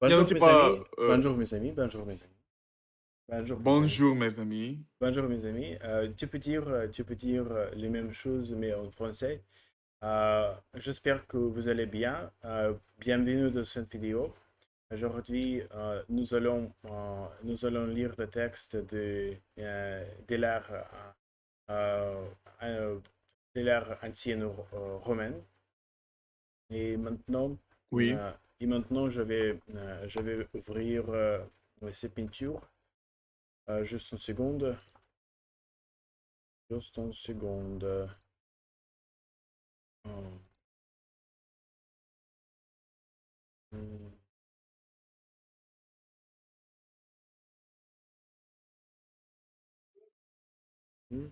Tiens, un Bonjour petit mes pas. amis, bonjour mes amis, bonjour mes amis, bonjour mes amis, Bonjour, mes amis. bonjour mes amis. Tu peux dire les mêmes choses mais en français. J'espère que vous allez bien. Bienvenue dans cette vidéo. Aujourd'hui, nous allons lire le texte de euh, euh, l'ère ancienne romaine. Et maintenant, Oui. euh, je vais ouvrir ces peintures. Juste une seconde. Juste une seconde. Oh, hmm, hmm,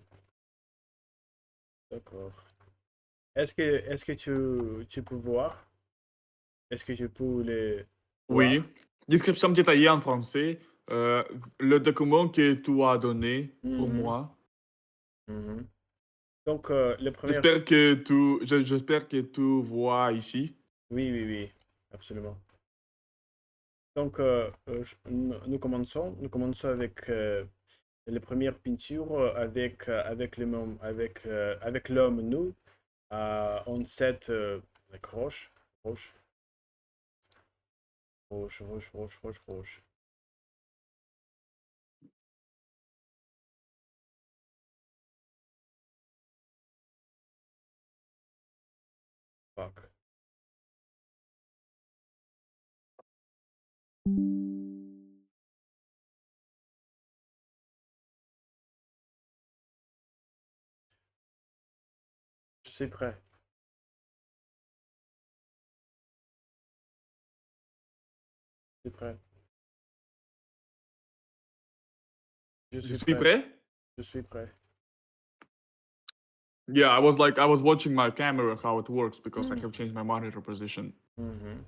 d'accord. Est-ce que tu peux voir? Est-ce que tu peux les Oui. voir? Description détaillée en français. Euh, le document que tu as donné pour Mhm, moi. mhm. Donc, le premier. J'espère que tu vois ici. Oui, oui, oui, absolument. Donc, nous commençons. Nous commençons avec les premières peintures avec l'homme nu en cette roche, roche, roche, roche, roche, roche, roche. Fuck. Je suis prêt. Je suis prêt. Je Je suis suis prêt. prêt? Je suis prêt. Yeah, I was watching my camera how it works because I Hmm. have changed my monitor position. Mhm.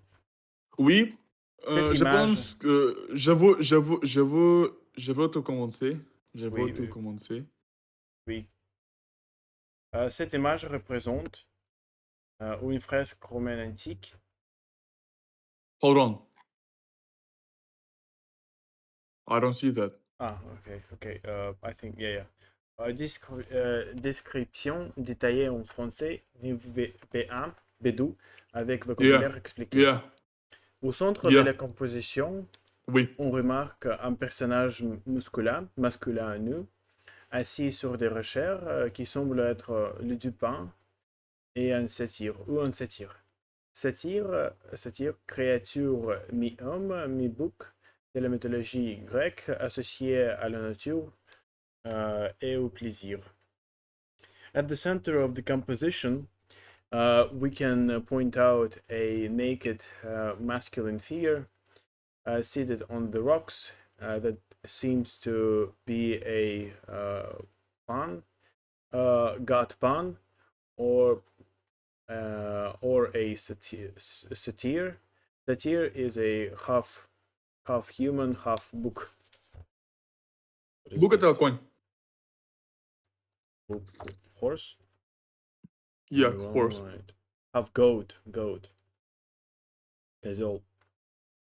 Oui. Cette Je image, pense que je veux tout commencer. Je veux oui, tout oui, commencer. oui. Cette image représente une fresque romaine antique. Hold on. I don't see that. Ah, ok, ok. I think, yeah, yeah. Description détaillée en français, niveau B1, B2, avec Yeah. vocabulaire expliqué. Yeah. Au centre de Yeah. la composition, Oui. on remarque un personnage masculin nu, assis sur des rochers qui semblent être le Dupin et un satyre, ou un satyre. Satyre, créature mi-homme, mi-bouc de la mythologie grecque associée à la nature et au plaisir. At the center of the composition, we can point out a naked masculine figure seated on the rocks that seems to be a pan, god pan, or a satyr. Satyr is a half human, half book. What is Book at the this? coin. Book horse? Yeah, horse. Right. Half goat. Puzzle.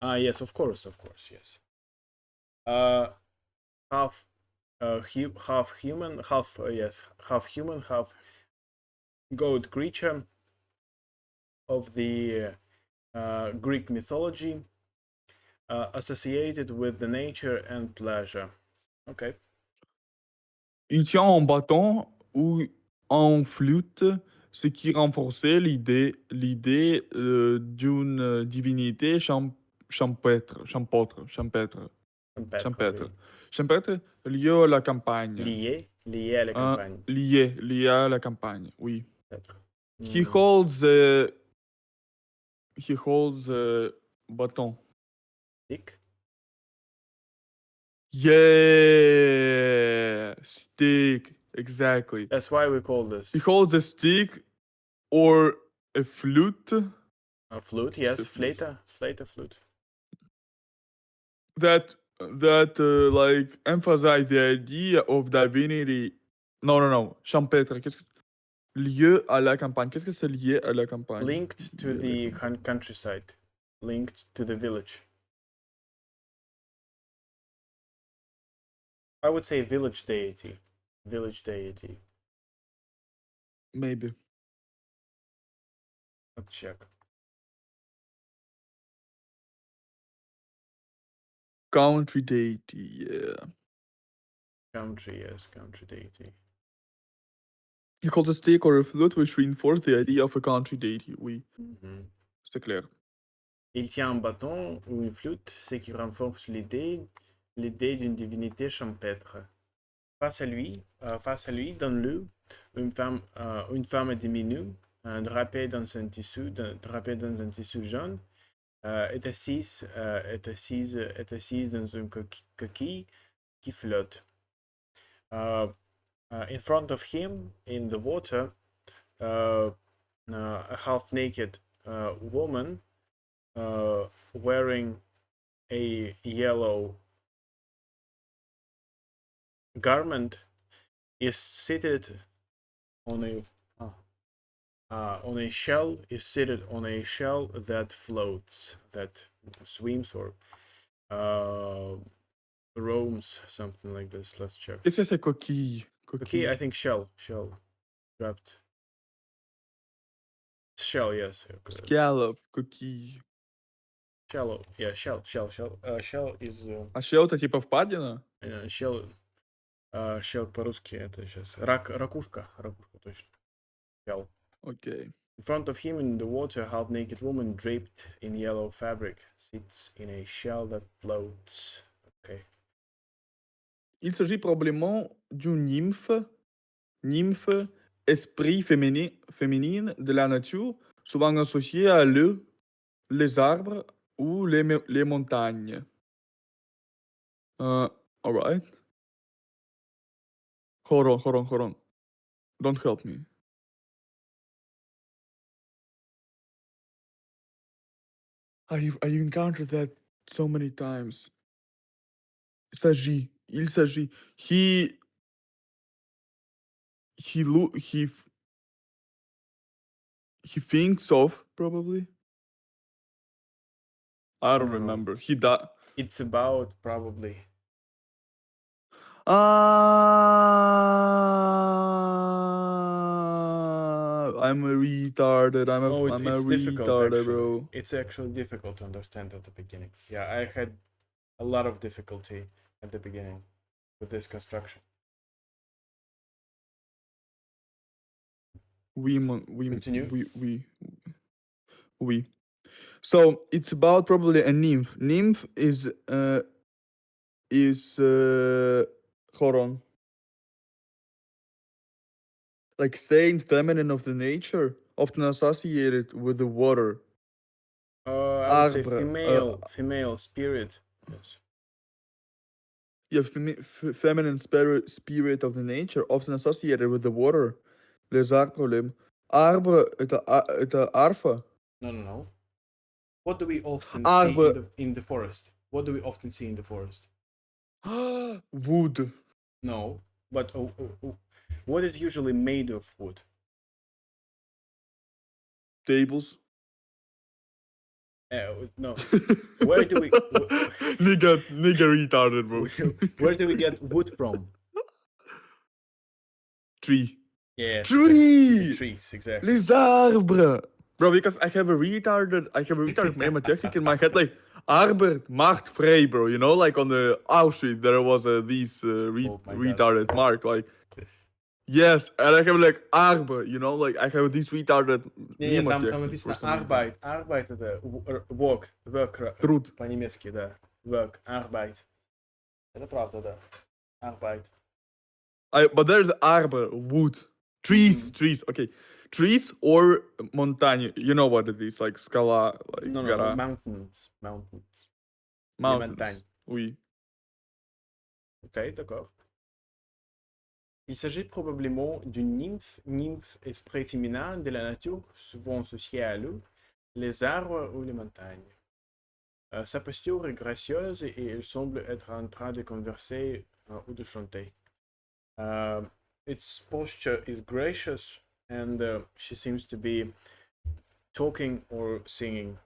Ah, yes, of course, yes. Uh, half half human, half human, half goat creature of the Greek mythology, associated with the nature and pleasure. Okay. Il tient un bâton ou en flûte, ce qui renforçait l'idée d'une divinité Oui. champêtre, liée à la campagne. Lié à la campagne, Lié à la campagne, oui. peut-être. He Hmm. holds a bâton. Stick. Yeah, stick, exactly. That's why we call He this holds a stick or a flute. a flute. Just a Yes, flute. flute. That like emphasize the idea of divinity. No. Champêtre. Qu'est-ce que lié à la campagne? Qu'est-ce que c'est lié à la campagne? Linked to Lié à la the campagne. countryside, linked to the village. I would say village deity. Village deity. Maybe. Let's check. Country deity, yeah. Country, yes, country deity. Je holds a stick or a flute which reinforce the idea of a country deity. Oui, c'est clair. Il tient un bâton ou une flûte, ce qui renforce l'idée d'une divinité champêtre. Face à lui, dans le, une femme demi-nue, drapée dans un tissu jaune, est assise dans une coquille qui flotte. In front of him, in the water, a half-naked woman wearing a yellow garment is seated on a shell. That floats, that swims or roams, something like this. Let's check. Qu'est-ce que c'est coquille? Okay, I think shell wrapped. Shell, yes. Okay. Scallop, coquille. Shallow, yeah, shell. Shell is А shell это типа впадина? shell. Shell по-русски это сейчас ракушка, точно. Shell. Ok. In front of him in the water, half-naked woman draped in yellow fabric sits in a shell that floats. Okay. Il s'agit probablement d'une nymphe, esprit féminine de la nature, souvent associée à l'eau, les arbres ou les montagnes. Alright. Hold on. Don't help me. I've encountered that so many times. Il s'agit. He thinks of, probably. I don't remember. He died. It's about, probably. I'm a retarded. I'm a retarded, bro. It's actually difficult to understand at the beginning. Yeah, I had a lot of difficulty at the beginning with this construction. Continue. Oui. So it's about probably a nymph. Nymph is hold on. Like saint, feminine of the nature, often associated with the water. I would say female spirit. Yes. Yeah, feminine spirit of the nature, often associated with the water. Les arbres. Arbre est un arfa. No. What do we often see in the forest? What do we often see in the forest? Wood. No, but what is usually made of wood? Tables. No. Where do we... nigga retarded, bro. Where do we get wood from? Tree. Yeah. Tree! Trees, exactly. Les arbres! Bro, because I have a retarded mnemotechnic in my head, like, Arbor macht frei, bro. You know, like on the Auschwitz, there was these retarded mark, like, yes, and I have like Arbor, you know, like I have this retarded там написано Arbeit. Arbeit это work. Труд. По-немецки, да. Work, Arbeit. Это правда, да. Arbeit. But there's Arbor, wood. Trees, okay. Trees or montagne, you know what it is, like скала, like No, mountains. Mountains. Oui. Ok, d'accord. Il s'agit probablement d'une nymphe esprit féminin de la nature, souvent associée à l'eau, les arbres ou les montagnes. Sa posture est gracieuse et elle semble être en train de converser ou de chanter. Its posture is gracious and she seems to be talking or singing.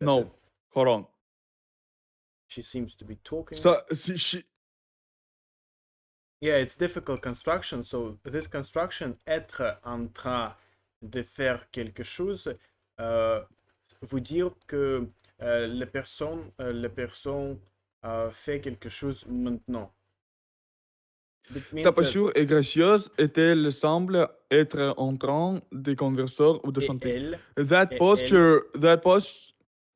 No, hold on. She seems to be talking. So, she, Yeah, it's difficult construction. So this construction, être en train de faire quelque chose, vous dire que la personne fait quelque chose maintenant. It sa means that posture est gracieuse et elle semble être en train de converser ou de et chanter. elle, That et posture,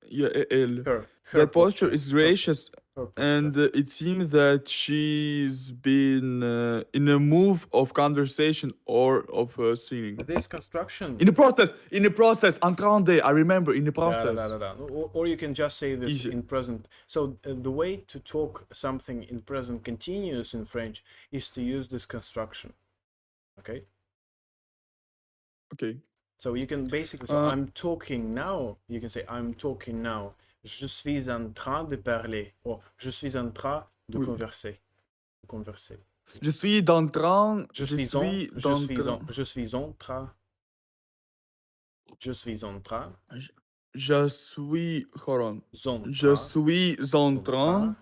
yeah, et elle. her That posture posture, is gracious, her posture. and it seems that she's been in a move of conversation or of singing. This construction. In the process, en train de, I remember, in the process. Or you can just say this Easy. in present. So the way to talk something in present continuous in French is to use this construction. Okay? Okay. So you can basically say, I'm talking now. You can say, I'm talking now. Je suis en train de parler. Or, je suis en train de Oui. converser. Je suis en train. Je suis en train. Hold on. Je suis en train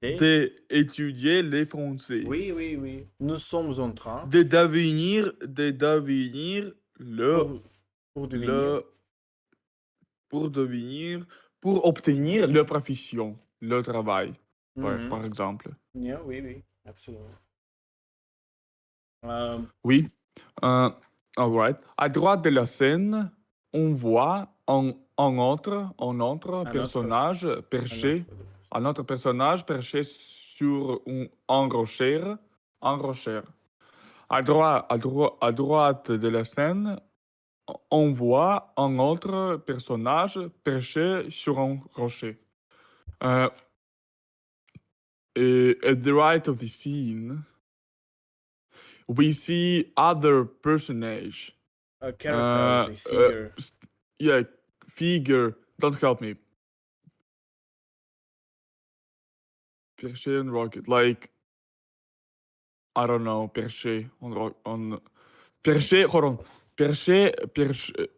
d'étudier le français. Oui. Nous sommes en train De devenir le, pour devenir. pour obtenir la profession, le travail, par exemple. Yeah, oui, absolument. Oui. All right. À droite de la scène, on voit un autre personnage perché sur un rocher. À droite de la scène, on voit un autre personnage perché sur un rocher. At the right of the scene, we see other personage. A character, a figure. Yeah, figure. Don't help me. Perché on rocket, like I don't know. Perché on perché. Hold on. Perché.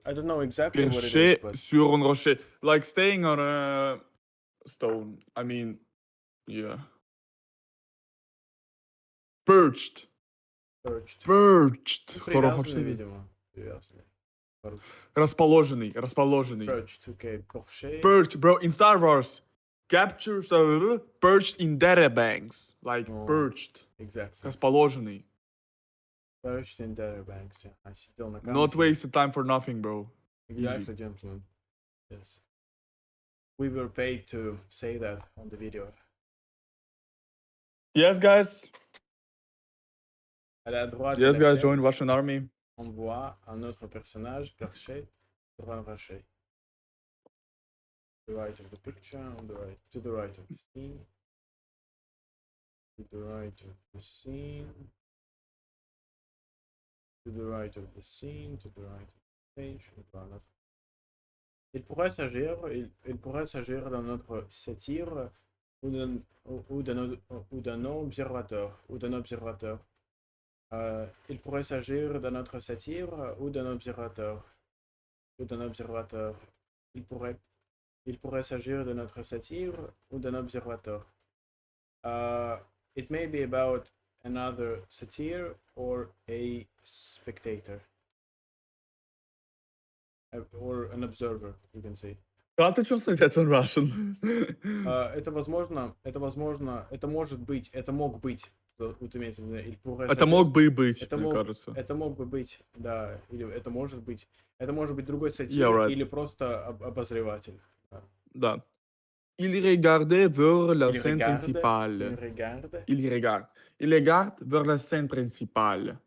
I don't know exactly what it is, Perché but sur un rocher, like staying on a stone. I mean, yeah. Perched. Hold on, Привязанный, видимо. Привязанный. Расположенный. Perched, okay. Porché. Perched, bro. In Star Wars, capture, perched in databanks. Like, perched. Exactly. Расположенный. Perched in databanks, yeah. I сидел на камне. Not wasted time for nothing, bro. Exactly, gentlemen. Yes. We were paid to say that on the video. Yes, guys. À la droite Yes, de la guys, scène, join Russian army. on voit un autre personnage perché sur un rocher. To the right of the picture, to the right of the scene. To the right of the scene. To the right of the scene, to the right of the page. Il pourrait s'agir d'un autre satire ou d'un observateur. Il pourrait s'agir d'un autre satire ou d'un observateur. Il pourrait s'agir d'un autre satire ou d'un observateur. It may be about another satyr or a spectator. Or an observer, you can say. How to translate that in Russian? Это может быть, это мог быть. Вот имеется в виду, или pourrait Это мог бы и быть, мне кажется. Это мог бы быть, да, или это может быть. Это может быть другой сатир, Yeah, right. или просто обозреватель. Да. Il regardait vers la scène principale. Il regarde vers la scène principale.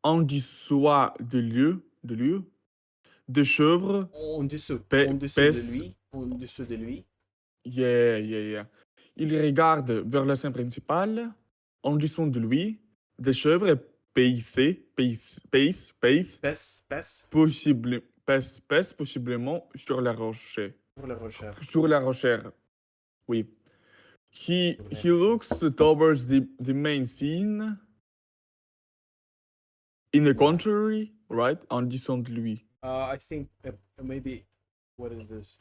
En dessous de lieu, de chèvres. En dessous de lui. Yeah. Il regarde vers la scène principale. En dessous de lui, des chèvres pèsent possiblement sur la rocher. Sur la rochère. Oui. He looks towards the main scene. In the contrary, right? En dessous de lui. I think maybe, what is this?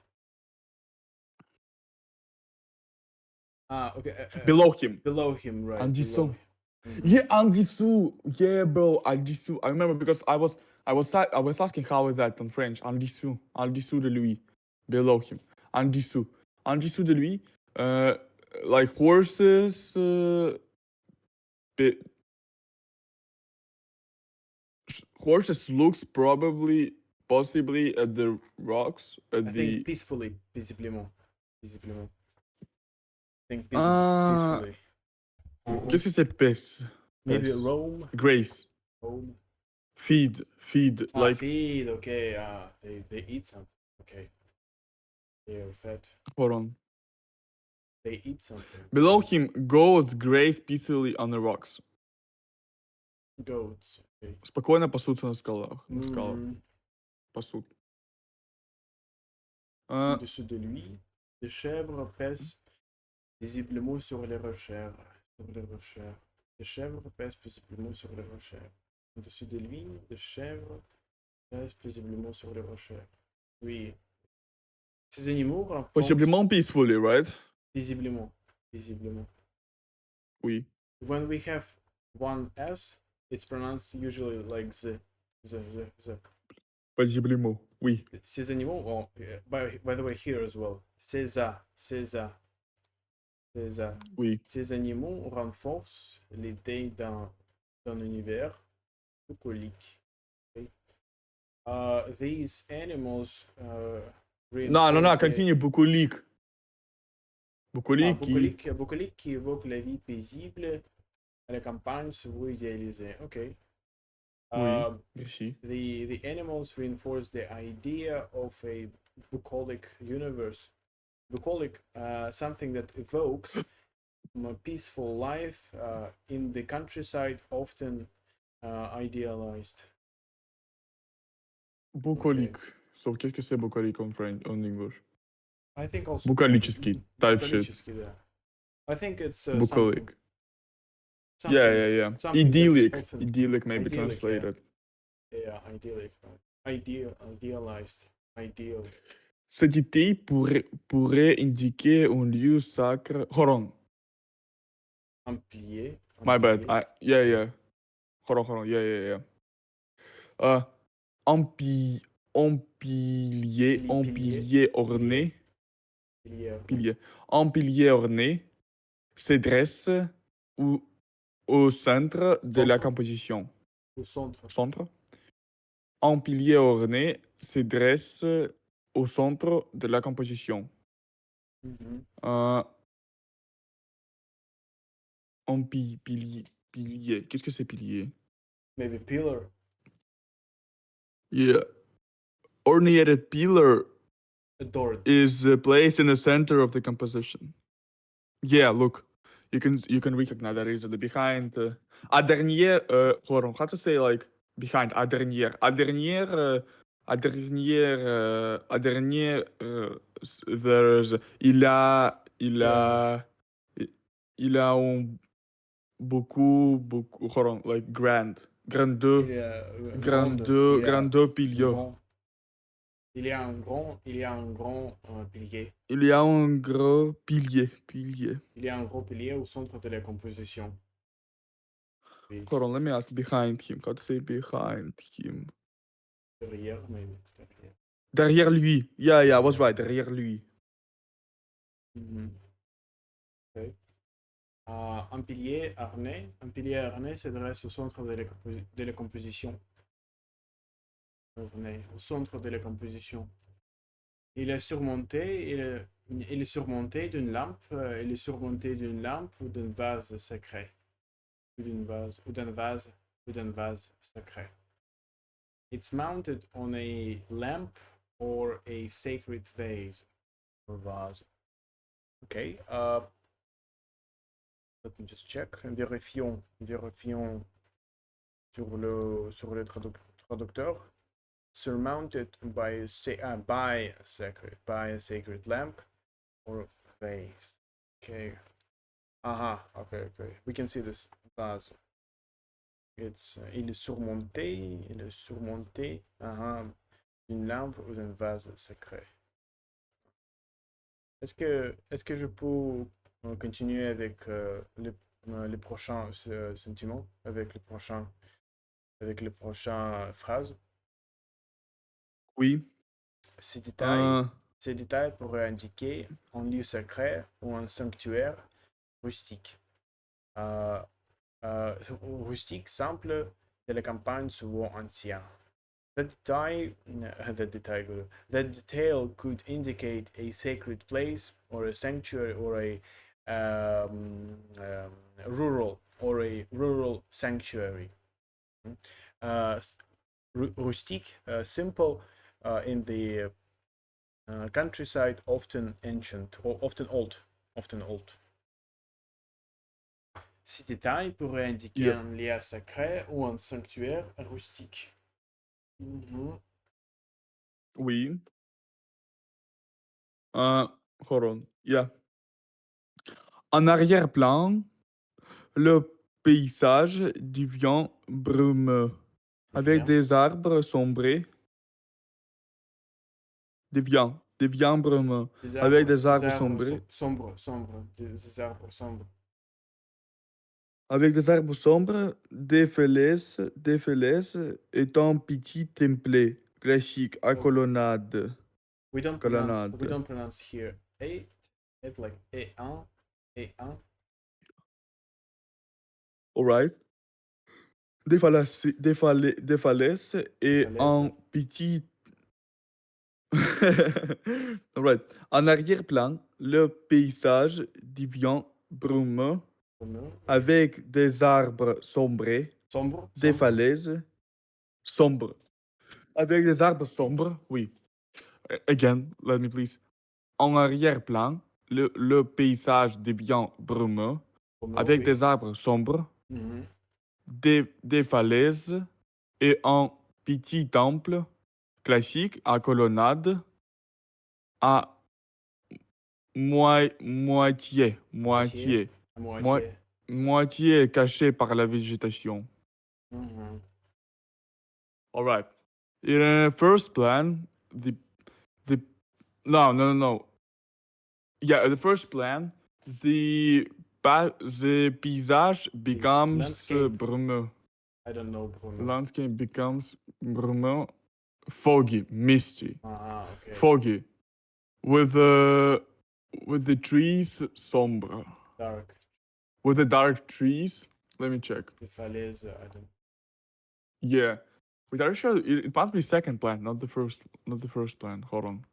Ah, okay. Below him. Below him, right? En Below dessous. him. Mhm. Yeah, en dessous. Yeah, bro, en dessous. I remember because I was asking how is that in French. En dessous de lui. Below him. En dessous. En dessous de lui. Like horses. Be- horses looks possibly at the rocks at I the. think peacefully, visiblement. Visiblement. I think Ah, peacefully. qu'est-ce que c'est pace? Maybe Pace. Rome. Grace. Rome. Feed. Ah, Like. feed. Okay. Ah, they eat something. Okay. They are fed. Hold on. They eat something. Below him, goats graze peacefully on the rocks. Goats. Okay. Спокойно пасутся на скалах. На скалах. Mhm. Пасут. Au-dessus de lui, des chèvres paissent visiblement sur les rochers. Sur les rochers. Des chèvres pèsent visiblement sur les rochers. Au-dessus de lui, des chèvres pèsent visiblement sur les rochers. Oui. Ces animaux renforcent Possiblement peacefully, right? visiblement. Visiblement. Oui. When we have one S, it's pronounced usually like the. Possiblement. Oui. Ces animaux, well, by the way, here as well. C'est ça. Oui. Ces animaux renforcent l'idée d'un univers bucolique. Okay? These animals Non, continue. Bucolique. Bucolique qui... bucolique qui évoque la vie paisible à la campagne souvent idéalisée. Ok. Oui. Merci. The animals reinforce the idea of a bucolic universe. Bucolic, something that evokes a peaceful life in the countryside, often idealized. Bucolique. So, qu'est-ce que c'est bucolique en French, en English? I think also Bucoliczki. Type shit. Bucoliczki, yeah. I think it's Bucolic. something. Yeah. Something Idyllic. that's often Idyllic maybe idyllic, translated. Yeah, idyllic. Idealized. Ideal. Cette idée pourrait indiquer un lieu sacré. Hold on. Un pilier. My bad. Yeah. Hold on. Yeah. En pilier orné. Pilier. En pilier orné se dresse au centre de la composition. Au centre. Centre. En pilier orné se dresse au centre de la composition. Mhm. En pilier. Qu'est-ce que c'est pilier? Maybe pillar. Yeah. Ornate pillar Adored. is placed in the center of the composition. Yeah, look. You can recognize that is the behind. A dernier, hold on, how to say like behind? A dernier. There's il a un beaucoup, hold on, like grandeur pilier. Il y a un grand pilier. Il y a un gros pilier. Il y a un gros pilier au centre de la composition. Oui. Hold on, let me ask behind him. How to say behind him? Derrière, maybe. Derrière lui. Yeah, I was right. Derrière lui. Okay. Un pilier harnais se dresse au centre de la composition. Au centre de la composition. Il est surmonté d'une lampe. Il est surmonté d'une lampe ou d'un vase sacré. Ou d'un vase sacré. It's mounted on a lamp or a sacred vase or vase. Okay. Let me just check. Vérifions sur le traducteur. Surmounted by a sacred lamp or vase. Okay. Okay. We can see this vase. Il est surmonté d'une lampe ou d'un vase sacré. Est-ce que je peux On continue avec les prochains sentiments, avec les prochaines phrases. Oui. Ces Euh, détails pourraient indiquer un lieu sacré ou un sanctuaire rustique. Euh, Rustique, simple, de la campagne, souvent ancien. That detail could indicate a sacred place or a sanctuary or a rural sanctuary. Rustique, simple, in the countryside, often ancient or often old. Ces détails pourraient indiquer yeah. un lieu sacré ou un sanctuaire rustique. Oui. Hold on. Yeah. En arrière-plan, le paysage devient brumeux, avec Devient. des arbres sombrés. Devient brumeux, avec des arbres sombrés. Des arbres sombres. Avec des arbres sombres, des falaises et un petit templé classique à Oh, colonnade. we don't Colonnade. pronounce here it like a1. Alright. Des falaises Des et falaises. un petit. Alright. En arrière-plan, le paysage devient brumeux Oui. avec des arbres sombrés, des Sombre. falaises sombres. Avec des arbres sombres, oui. Again, let me please. En arrière-plan, le paysage devient brumeux avec Oui. des arbres sombres, Mhm. des falaises et un petit temple classique à colonnade à moitié, Moitié. moitié, À moi- moitié. moitié caché par la végétation. Mhm. All right. In the first plan, the no. Yeah, the first plan, the paysage becomes Landscape. brumeux. I don't know, The Bruno. landscape becomes brumeux, foggy, misty, Okay. foggy, with the trees sombre, Dark. with the dark trees. Let me check. The falaise, I don't. Yeah, wait, are you sure it must be second plan, not the first plan? Hold on.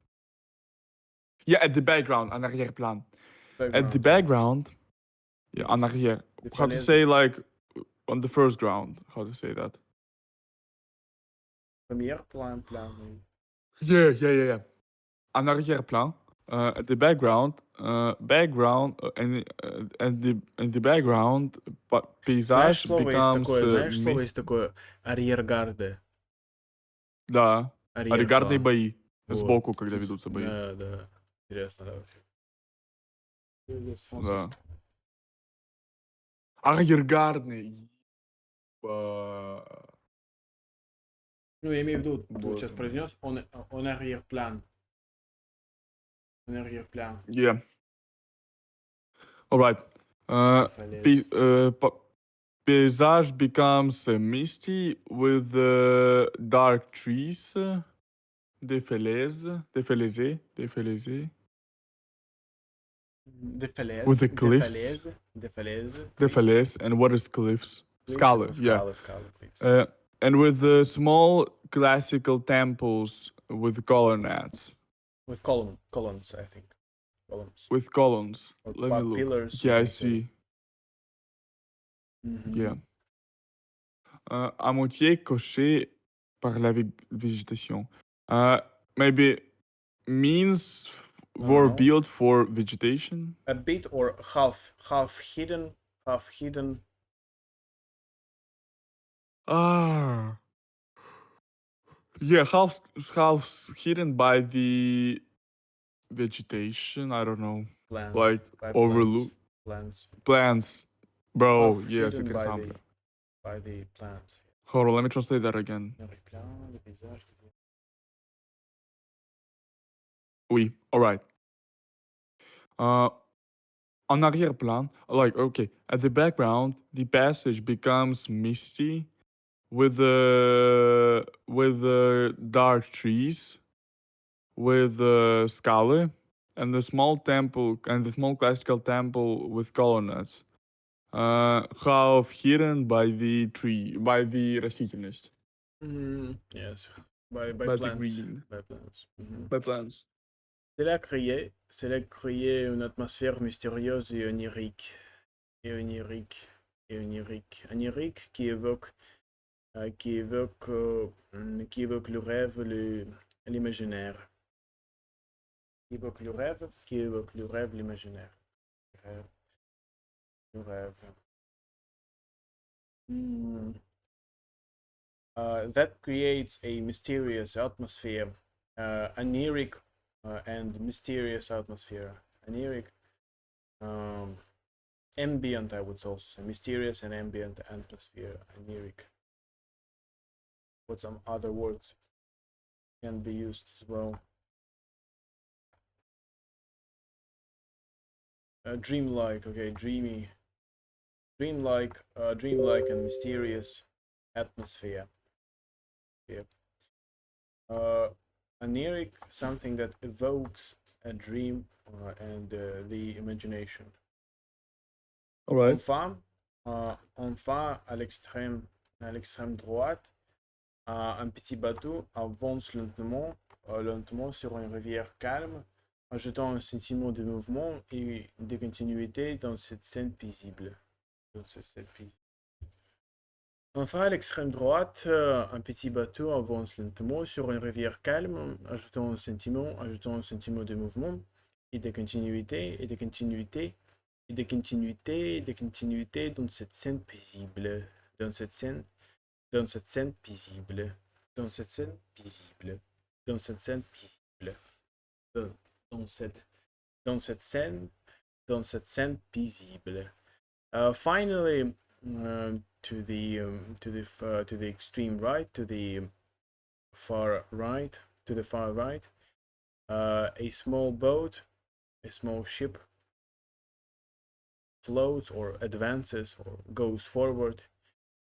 Yeah, at the background, en arrière-plan. At the Background, yes. background, yeah, en Yes. arrière. The How to falaise. say like on the first ground? How to say that? Premier plan, oui. Yeah. En arrière-plan, at the background, and the background, Знаешь, paysage слово есть becomes такое, mist. арьергарде. Да, арьергардные Арьерплан. бои. Вот. Сбоку, когда ведутся бои. Да. Интересно, да, вообще. Да. Арьергардные. Ну, я имею в виду, ты вот Боже сейчас мой. произнес, он арьерплан. Он арьерплан. Yeah. All right. Фалез. Paysage becomes misty with dark trees. Des falaises. Des falaises. With the Des cliffs. falaises. Des falaises. The Cliffs. falaises. And what is cliffs? Cliffs, Scala, yeah. Scala, cliffs. And with the small classical temples with colonnades. With columns, I think. Columns. With columns. Or Let me look. pillars, Yeah, you I can say. see. Yeah. À moitié coché par la végétation. Maybe means were No. built for vegetation. A bit or half hidden. Ah. Yeah, half hidden by the vegetation. I don't know. Plant. Like By overlook plants. Bro, Half yeah, c'est hidden que simple. by the plant. Hold on, let me translate that again. Oui, alright. en arrière-plan, like, okay, at the background, the passage becomes misty with the dark trees, with the scala, and the small temple and the small classical temple with colonnades. Half hidden by the растительность, Yes, by by the plants. green, By plants. by plants. Cela créait une atmosphère mystérieuse et onirique. Onirique qui évoque le rêve, l'imaginaire. Qui évoque le rêve, l'imaginaire. Le rêve. That creates a mysterious atmosphere, oniric and mysterious atmosphere. Oniric, ambient, I would also say, mysterious and ambient atmosphere, oniric. What some other words can be used as well. Dreamlike, okay, dreamy. Dreamlike and mysterious atmosphere. Yeah. Oniric, something that evokes a dream and the imagination. All right. Enfin, à l'extrême droite, un petit bateau avance lentement sur une rivière calme, ajoutant un sentiment de mouvement et de continuité dans cette scène paisible. Enfin, à l'extrême droite, un petit bateau avance lentement sur une rivière calme, ajoutant un sentiment de mouvement et de continuité dans cette scène paisible. Dans cette scène paisible. Dans cette scène paisible. Dans cette scène paisible. Dans cette scène paisible. Finally, to the extreme right, to the far right, a small boat, a small ship floats or advances or goes forward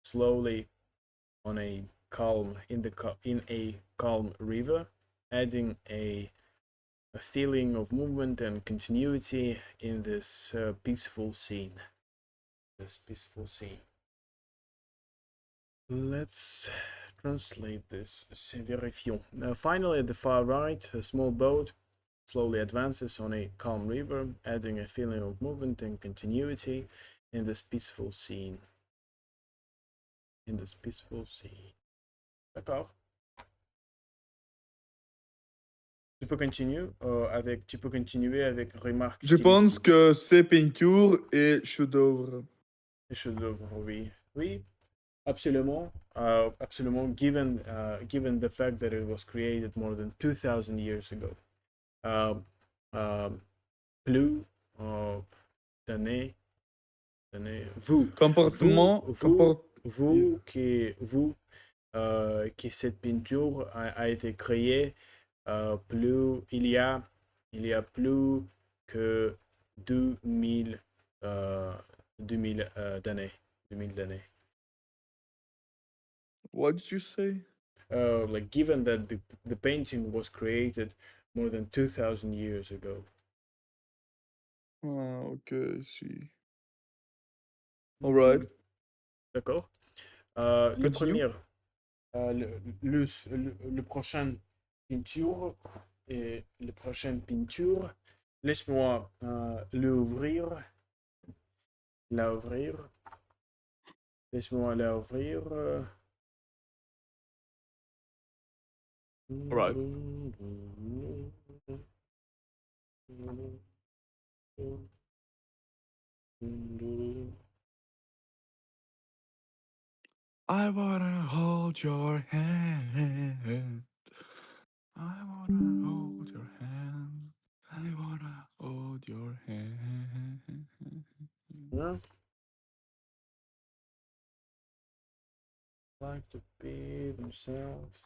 slowly on a calm in a calm river, adding a feeling of movement and continuity in this peaceful scene. Let's translate this. Vérifions. Finally, at the far right, a small boat slowly advances on a calm river, adding a feeling of movement and continuity in this peaceful scene. D'accord. Tu peux continuer avec remarques Je pense stylistiques. que c'est peinture et chef-d'œuvre. Chef-d'œuvre, oui. Oui, absolument. Absolument, given the fact that it was created more than 2,000 years ago. Plus d'années, vous, Comportement, qui cette peinture a été créée il y a plus que 2000 d'années. What did you say? Like given that the painting was created more than 2,000 years ago. Ah, ok, si. All right. D'accord. Continue. Le prochain peinture et le prochaine peinture. Laisse-moi l'ouvrir. Laisse-moi l'ouvrir. All right. I wanna hold your hand. I wanna hold your hand. I wanna hold your hand. Hein? Like to be themselves.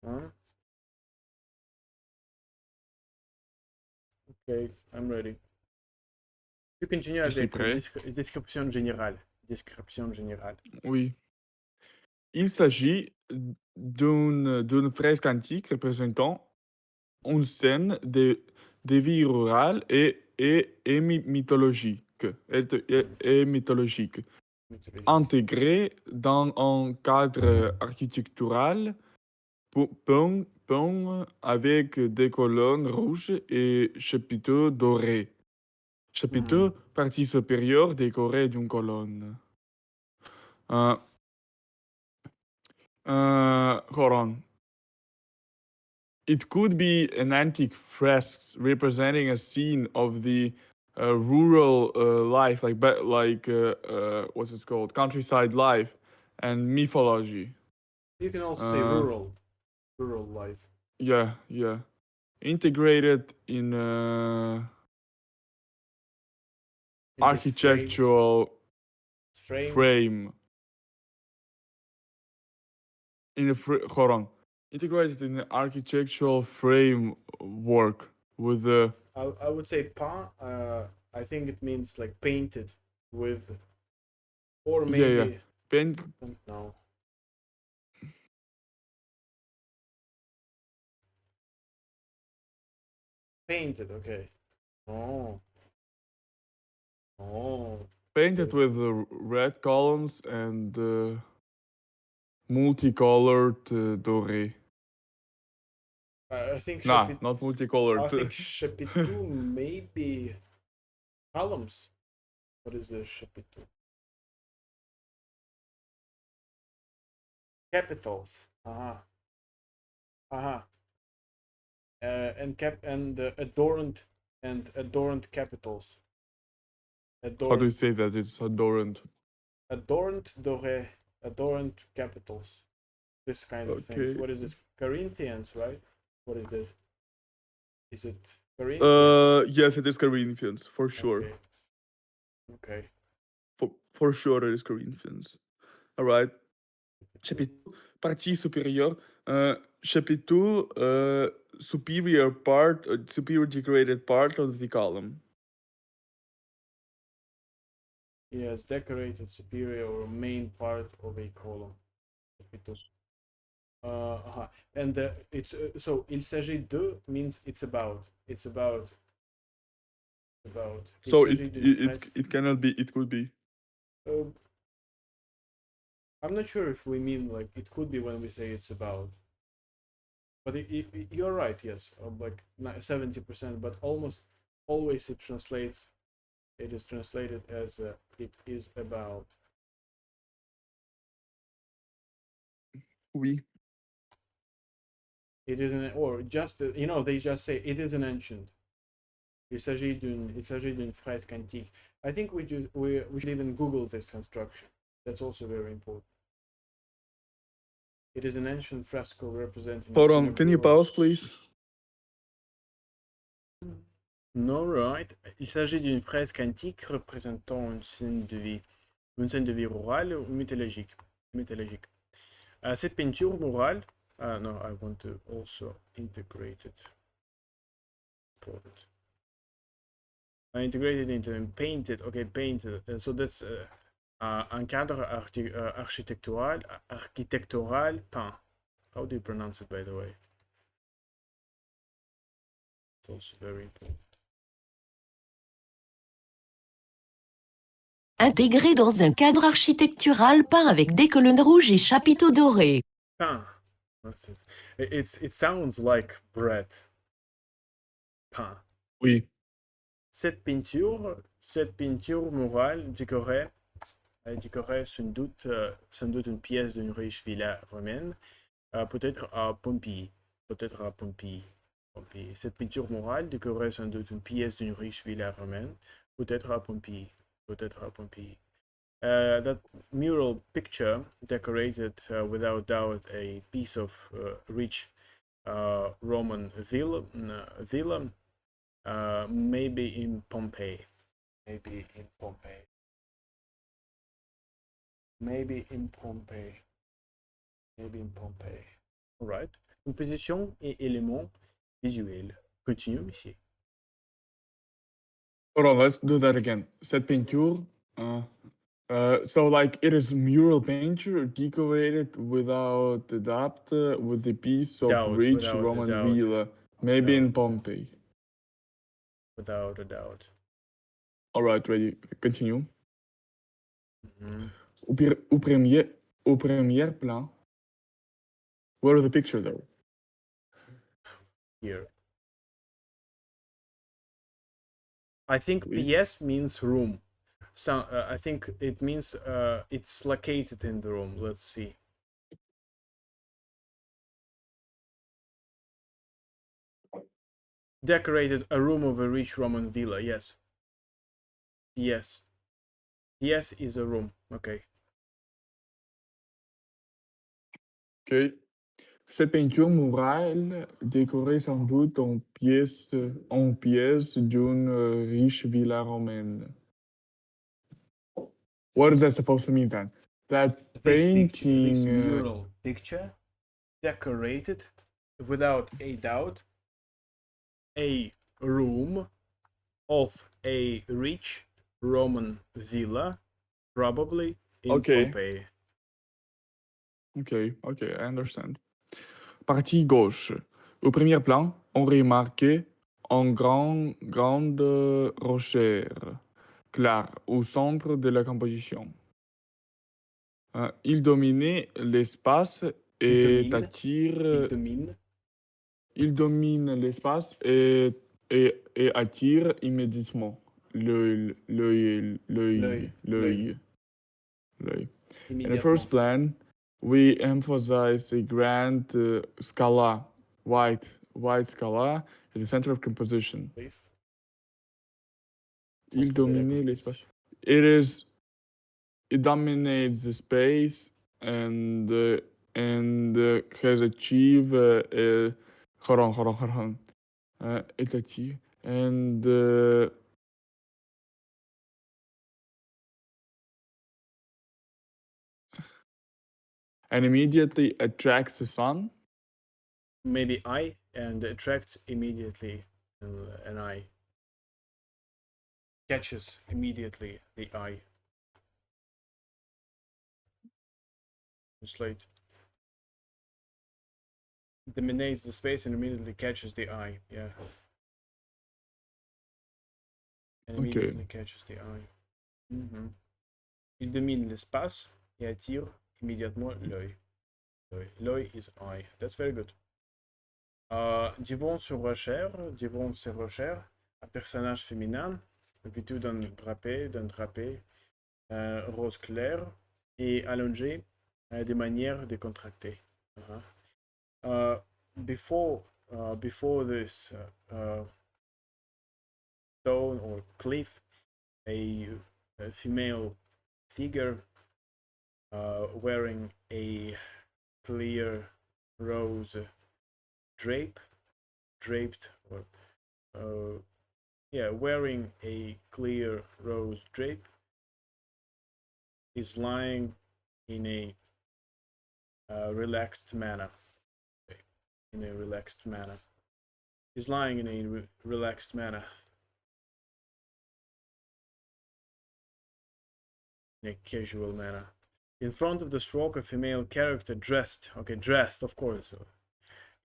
Hein? Ok, I'm ready. Tu continues Je suis avec prêt. description générale. Description générale. Oui. Il s'agit d'une fresque antique représentant une scène de vie rurale et mythologique, et mythologique, Mythologique. intégrée dans un cadre architectural peint avec des colonnes rouges et chapiteaux dorés. Chapiteau, partie supérieure décorée d'une colonne. Euh, hold on. It could be an antique fresque representing a scene of the rural life, what's it called, countryside life, and mythology. You can also say rural life. Yeah. Integrated in In this architectural frame. frame. Hold on. Integrated in an architectural framework with the. I would say peint. I think it means like painted with, or maybe. Yeah. Paint. No. Painted. Okay. Oh. Painted with red columns and multicolored doré. I think Nah, not multicolored. I think chapiteau maybe columns. What is the chapiteau? Capitals. And adorned capitals. How do you say that? It's adorned. Adorned doré. Adorned capitals. This kind of things. What is this? Corinthians, right? What is this? Is it Corinthians? Yes, it is Corinthians, for sure. Okay. For sure it is Corinthians. Alright. Chapiteau, partie supérieure. Chapiteau, superior decorated part of the column. Yes, decorated superior or main part of a column. Chapiteau. And it's so il s'agit de means it's about. It's about. So it cannot be. It could be. I'm not sure if we mean like it could be when we say it's about. But you're right. Yes, like 70%. But almost always it translates. It is translated as it is about. Oui. It is an, or just they just say it is an ancient. Il s'agit d'une fresque antique. I think we should even Google this construction. That's also very important. It is an ancient fresco representing. Hold on, can you pause, please? No, right. Il s'agit d'une fresque antique représentant une scène de vie rurale ou mythologique. Cette peinture murale. No, I want to also integrate it. Integrated into painted. Okay, painted. So that's un cadre architectural peint. How do you pronounce it, by the way? It's also very important. Intégré dans un cadre architectural peint avec des colonnes rouges et chapiteaux dorés. Pain. It sounds like bread. Pain. Oui. Cette peinture murale décorée sans doute une pièce d'une riche villa romaine, peut-être à Pompéi. Cette peinture murale décorait sans doute une pièce d'une riche villa romaine, peut-être à Pompéi. That mural picture decorated without doubt a piece of rich Roman villa, maybe in Pompeii. Alright. Composition et éléments visuels. Continuons ici. Hold on, let's do that again. Cette peinture. So like it is mural painture decorated without a doubt with a piece of Doubt, rich without a Roman doubt. villa, maybe in Doubt. Pompeii. Without a doubt. All right, ready. Continue. Mhm. Au premier plan. Where is the picture though? Here. I think Oui. PS means room. So I think it means it's located in the room. Let's see. Decorated a room of a rich Roman villa. Yes. Yes. Yes is a room. Okay. Ok. Cette peinture murale décorée sans doute en pièces d'une riche villa romaine. What is that supposed to mean then? That This picture, painting. this mural picture, decorated without a doubt a room of a rich Roman villa, probably in Okay. Pompeii. Ok, I understand. Partie gauche. Au premier plan, on remarque un grande rochère claire au centre de la composition. Il dominait l'espace et Il attire. domine. Il domine l'espace et attire immédiatement l'œil. L'œil. In the first plan, we emphasize the grand scala, white scala, at the center of composition. Il domine l'espace. It dominates the space and has achieved hold on. It achieved and immediately attracts the sun. Maybe eye and attracts immediately an eye. Catches immediately the eye. Translate. Dominates the space and immediately catches the eye. Yeah. And immediately catches the eye. Il domine l'espace et attire immédiatement l'œil. L'œil is eye. That's very good. Devant sur recherche, un personnage féminin vêtu d'un drapé rose clair et allongé de manière décontractée. Before this stone or cliff, a female figure wearing a clear rose draped or wearing a clear rose drape is lying in a relaxed manner. Is lying in a relaxed manner. In a casual manner. In front of the stroke, a female character dressed, of course,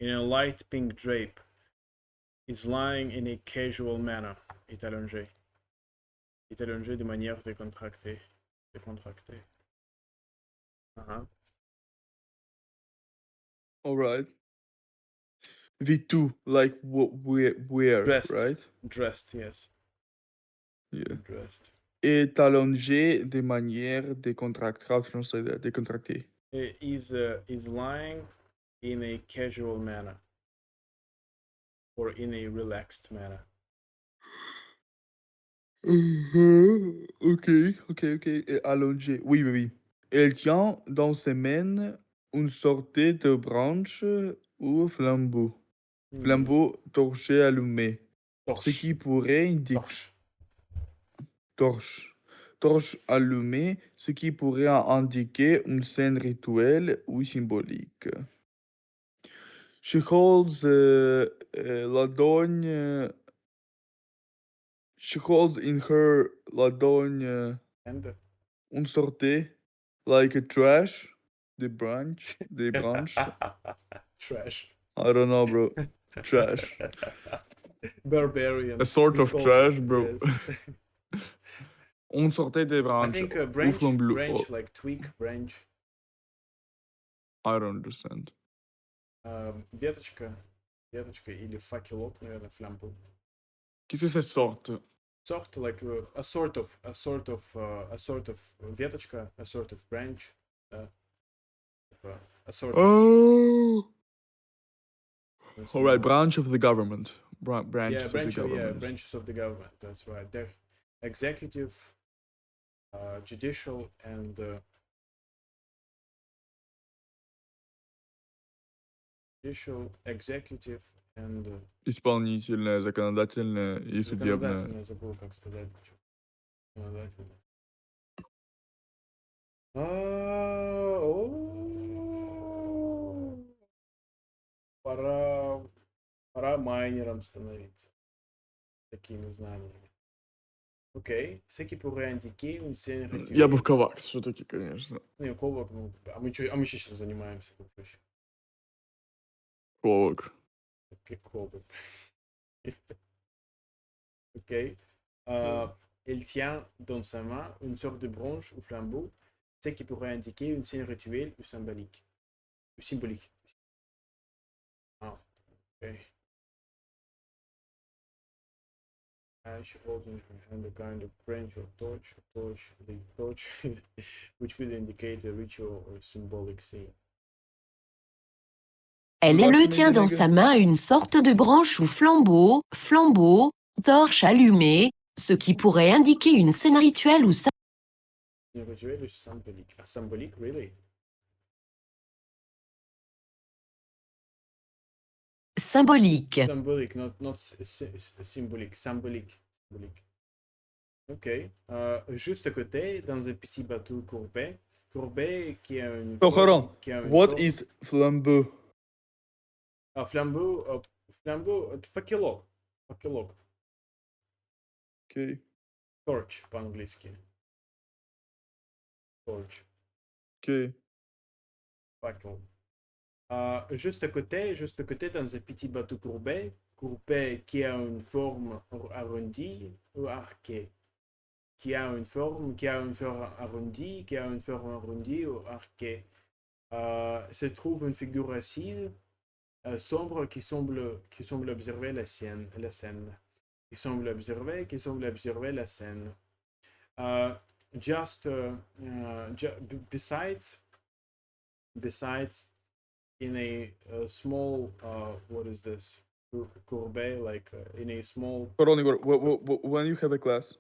in a light pink drape, is lying in a casual manner. Est allongé de manière décontractée. All right. V2, like where, Dressed. right? Dressed, yes. Yeah. Dressed. Est allongé de manière décontractée. How to translate that? Décontractée. Is lying in a casual manner. Or in a relaxed manner. Ok. Et allongé. Oui. Elle tient dans ses mains une sorte de branche ou flambeau. Flambeau torché allumé. Ce qui pourrait indiquer. Torche allumée, ce qui pourrait indiquer une scène rituelle ou symbolique. She holds ладонь. She holds in her ладонь And un sorte, like a trash. The branch. trash. I don't know, bro. Trash. Barbarian. A sort He's of called- trash, bro. yes. Un sorte de I branch. think Ou branch, from blue. branch, like twig, branch. I don't understand. Веточка. Веточка или факелок, наверное, флямбу. Qu'est-ce que c'est sorte? Sort, like a sort of веточка, a sort of branch. A sort of. Oh! That's Alright, more- branch of the government. Branches Yeah, of the branch, yeah, government. branches of the government. That's right. They're executive, judicial, and judicial, executive, and Исполнительное, законодательное и судебное. законодательное, забыл, как сказать. Законодательное. Пора майнером становиться. Такими знаниями. Окей. Ce qui pourrait indiquer une scène rituelle. Я бы в Кавакс все-таки, конечно. Не, ковок, ну, а мы сейчас занимаемся? Ковак. Как ковок. Ok. Elle tient dans sa main une sorte de branche ou flambeau, ce qui pourrait indiquer une scène rituelle ou symbolique. Ah, ok. She holds in her hand a kind of branch or torch, which could indicate a ritual or symbolic scene. Elle Lâche le mes tient dans délégués. sa main une sorte de branche ou flambeau, torche allumée, ce qui pourrait indiquer une scène rituelle ou Scène rituelle ou symbolique? Ah, symbolique, really? symbolique. Symbolique, not symbolique, symbolique. Ok. Juste à côté, dans un petit bateau courbé qui a une Oh, hold forme- on. qui a une What forme- is flambeau? Ah, flambeau, факелок. Okay. Torch по-английски. Torch, Okay. факел. Juste à côté, dans un petit bateau courbé qui a une forme arrondie ou arquée. Qui a une forme arrondie ou arquée. Se trouve une figure assise, sombre, qui semble observer la scène. Qui semble observer la scène. Besides, in a small, what is this? Courbet, like in a small, Hold on, Igor. When you have a class?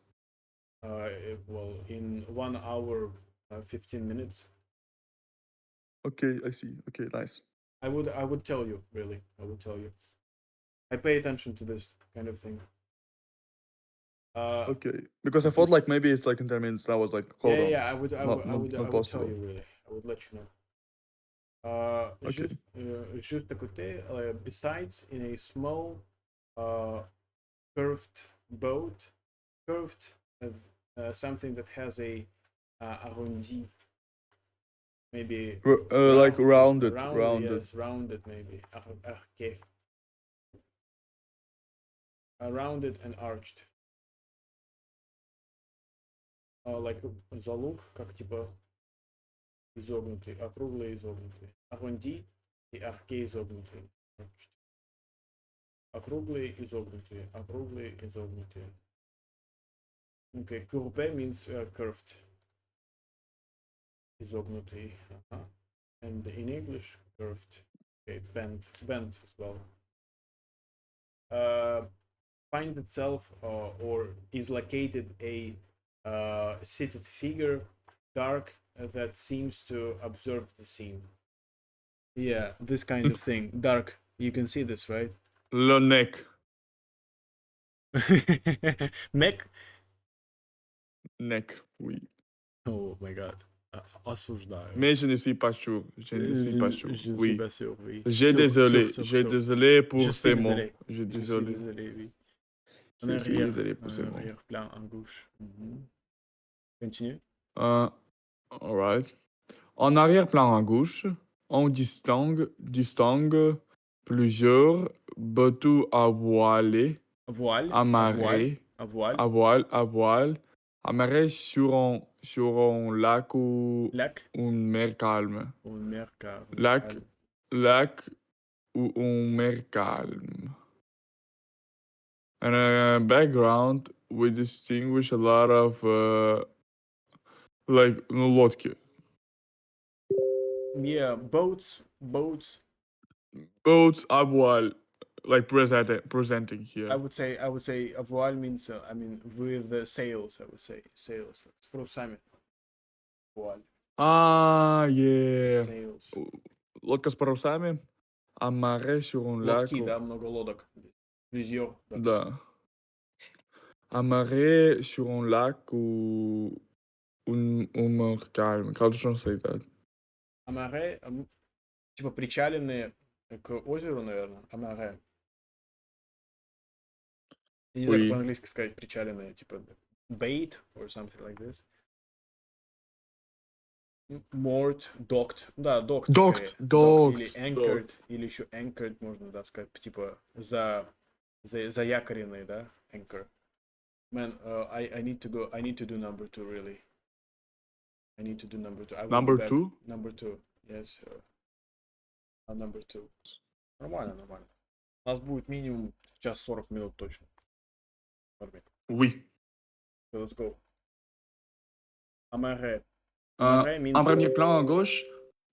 well, in 1 hour, 15 minutes. Okay, I see. Okay, nice. I would tell you, really. I would tell you. I pay attention to this kind of thing. Okay, because I thought this- like maybe it's like in 10 minutes. And I was like, hold on. I would Not tell possible. you, really. I would let you know. Okay. Juste à côté, besides, in a small, curved boat, something that has a arrondi, maybe Like rounded. yes, rounded, maybe arqué, rounded and arched, like залуг, как типа изогнутый, округлый, изогнутый, арронди и арке изогнутый, округлый, изогнутый. Okay, courbé means curved. Изогнутый. And in English, curved. Okay, bent as well. Finds itself or is located a seated figure, dark, that seems to observe the scene. Yeah, this kind of thing. Dark. You can see this, right? Le neck. Mech? Neck, oui. Oh my god. Осуждаю. Mais je ne suis pas sûr. Je ne suis pas sûr. Je ne suis Oui. pas sûr, oui. J'ai Sûr, désolé. sûr, J'ai sûr. désolé pour Je ces suis mots. désolé. J'ai Je suis désolé. désolé, oui. En Je suis arrière, désolé pour ces en mots. arrière-plan à gauche. Mhm. Continue. Alright. En arrière-plan à gauche, on distingue plusieurs bateaux à voile, Voile, à voile, amarrés, à voile. à voile, amarrés sur un lac ou Lac une mer calme. ou mer calme. Lac ou une mer calme. And a background, we distinguish a lot of like лодки. Yeah, boats. Boats à voile, like presenting here. I would say a voile means I mean with sails. I would say sails. С парусами. Voile. Ah, yeah. Sails. Лодка с парусами. Amarré sur un lac. Лодки, да, много лодок. Plusieurs. Да. Да. Amarré sur un lac ou un mer calme. How to translate that? Амаре, типа причаленные к озеру, наверное. Амаре. Я не знаю, как Oui. по-английски сказать причаленные, типа bait or something like this. Moored, docked. Да, docked. Docked, скорее. docked, Или anchored. Или еще anchored можно, да, сказать, типа заякоренные, да, anchor. Man, I need to go. I need to do number 2, really. I need to do number 2. I will Number be back. 2? Number 2. Yes. Number 2. Нормально, нормально. У нас будет минимум час 40 минут точно. Oui. So let's go. Amarré. En Amarré means premier plan à gauche,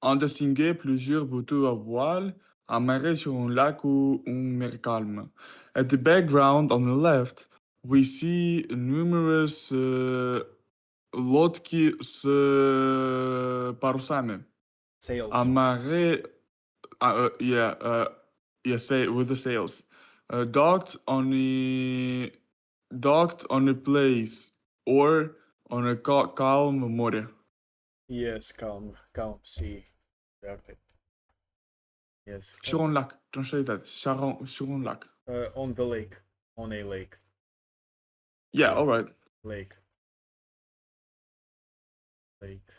on distinguait plusieurs bateaux à voile amarrés sur un lac ou une mer calme. At the background on the left, we see numerous лодки с парусами. sails. Amarrés, with the sails. Docked on a place or on a calm море. Yes, calm sea. Perfect. Yes. Sur un lac. Translate that. Sur un lac. On the lake. On a lake. Yeah, Yeah. alright. Lake. Lake.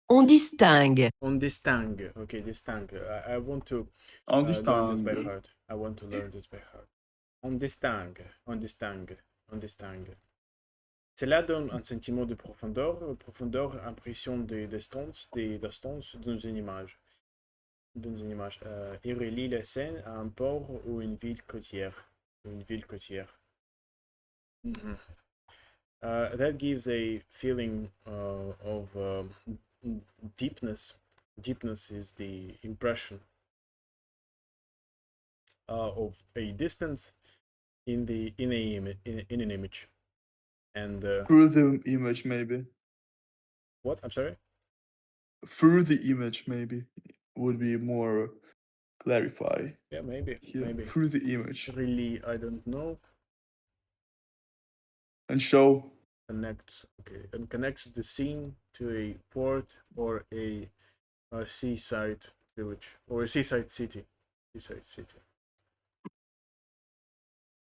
On distingue. On distingue. Okay, distingue. I want to On learn this by distingue. heart. I want to learn this by heart. On distingue. On distingue. On distingue. Cela donne un sentiment de profondeur. Profondeur, impression de distance, dans une image. Dans une image. Il relie la scène à un port ou une ville côtière. Une ville côtière. Mhm. That gives a feeling of deepness. Deepness is the impression of a distance in an image. And Through the image, maybe. what? I'm sorry? Through the image, maybe. Would be more clarify. Yeah, maybe. Here. Maybe. Through the image. Really, I don't know. And show. Connects. Okay, and connects the scene to a port or a seaside village or a seaside city. Seaside city.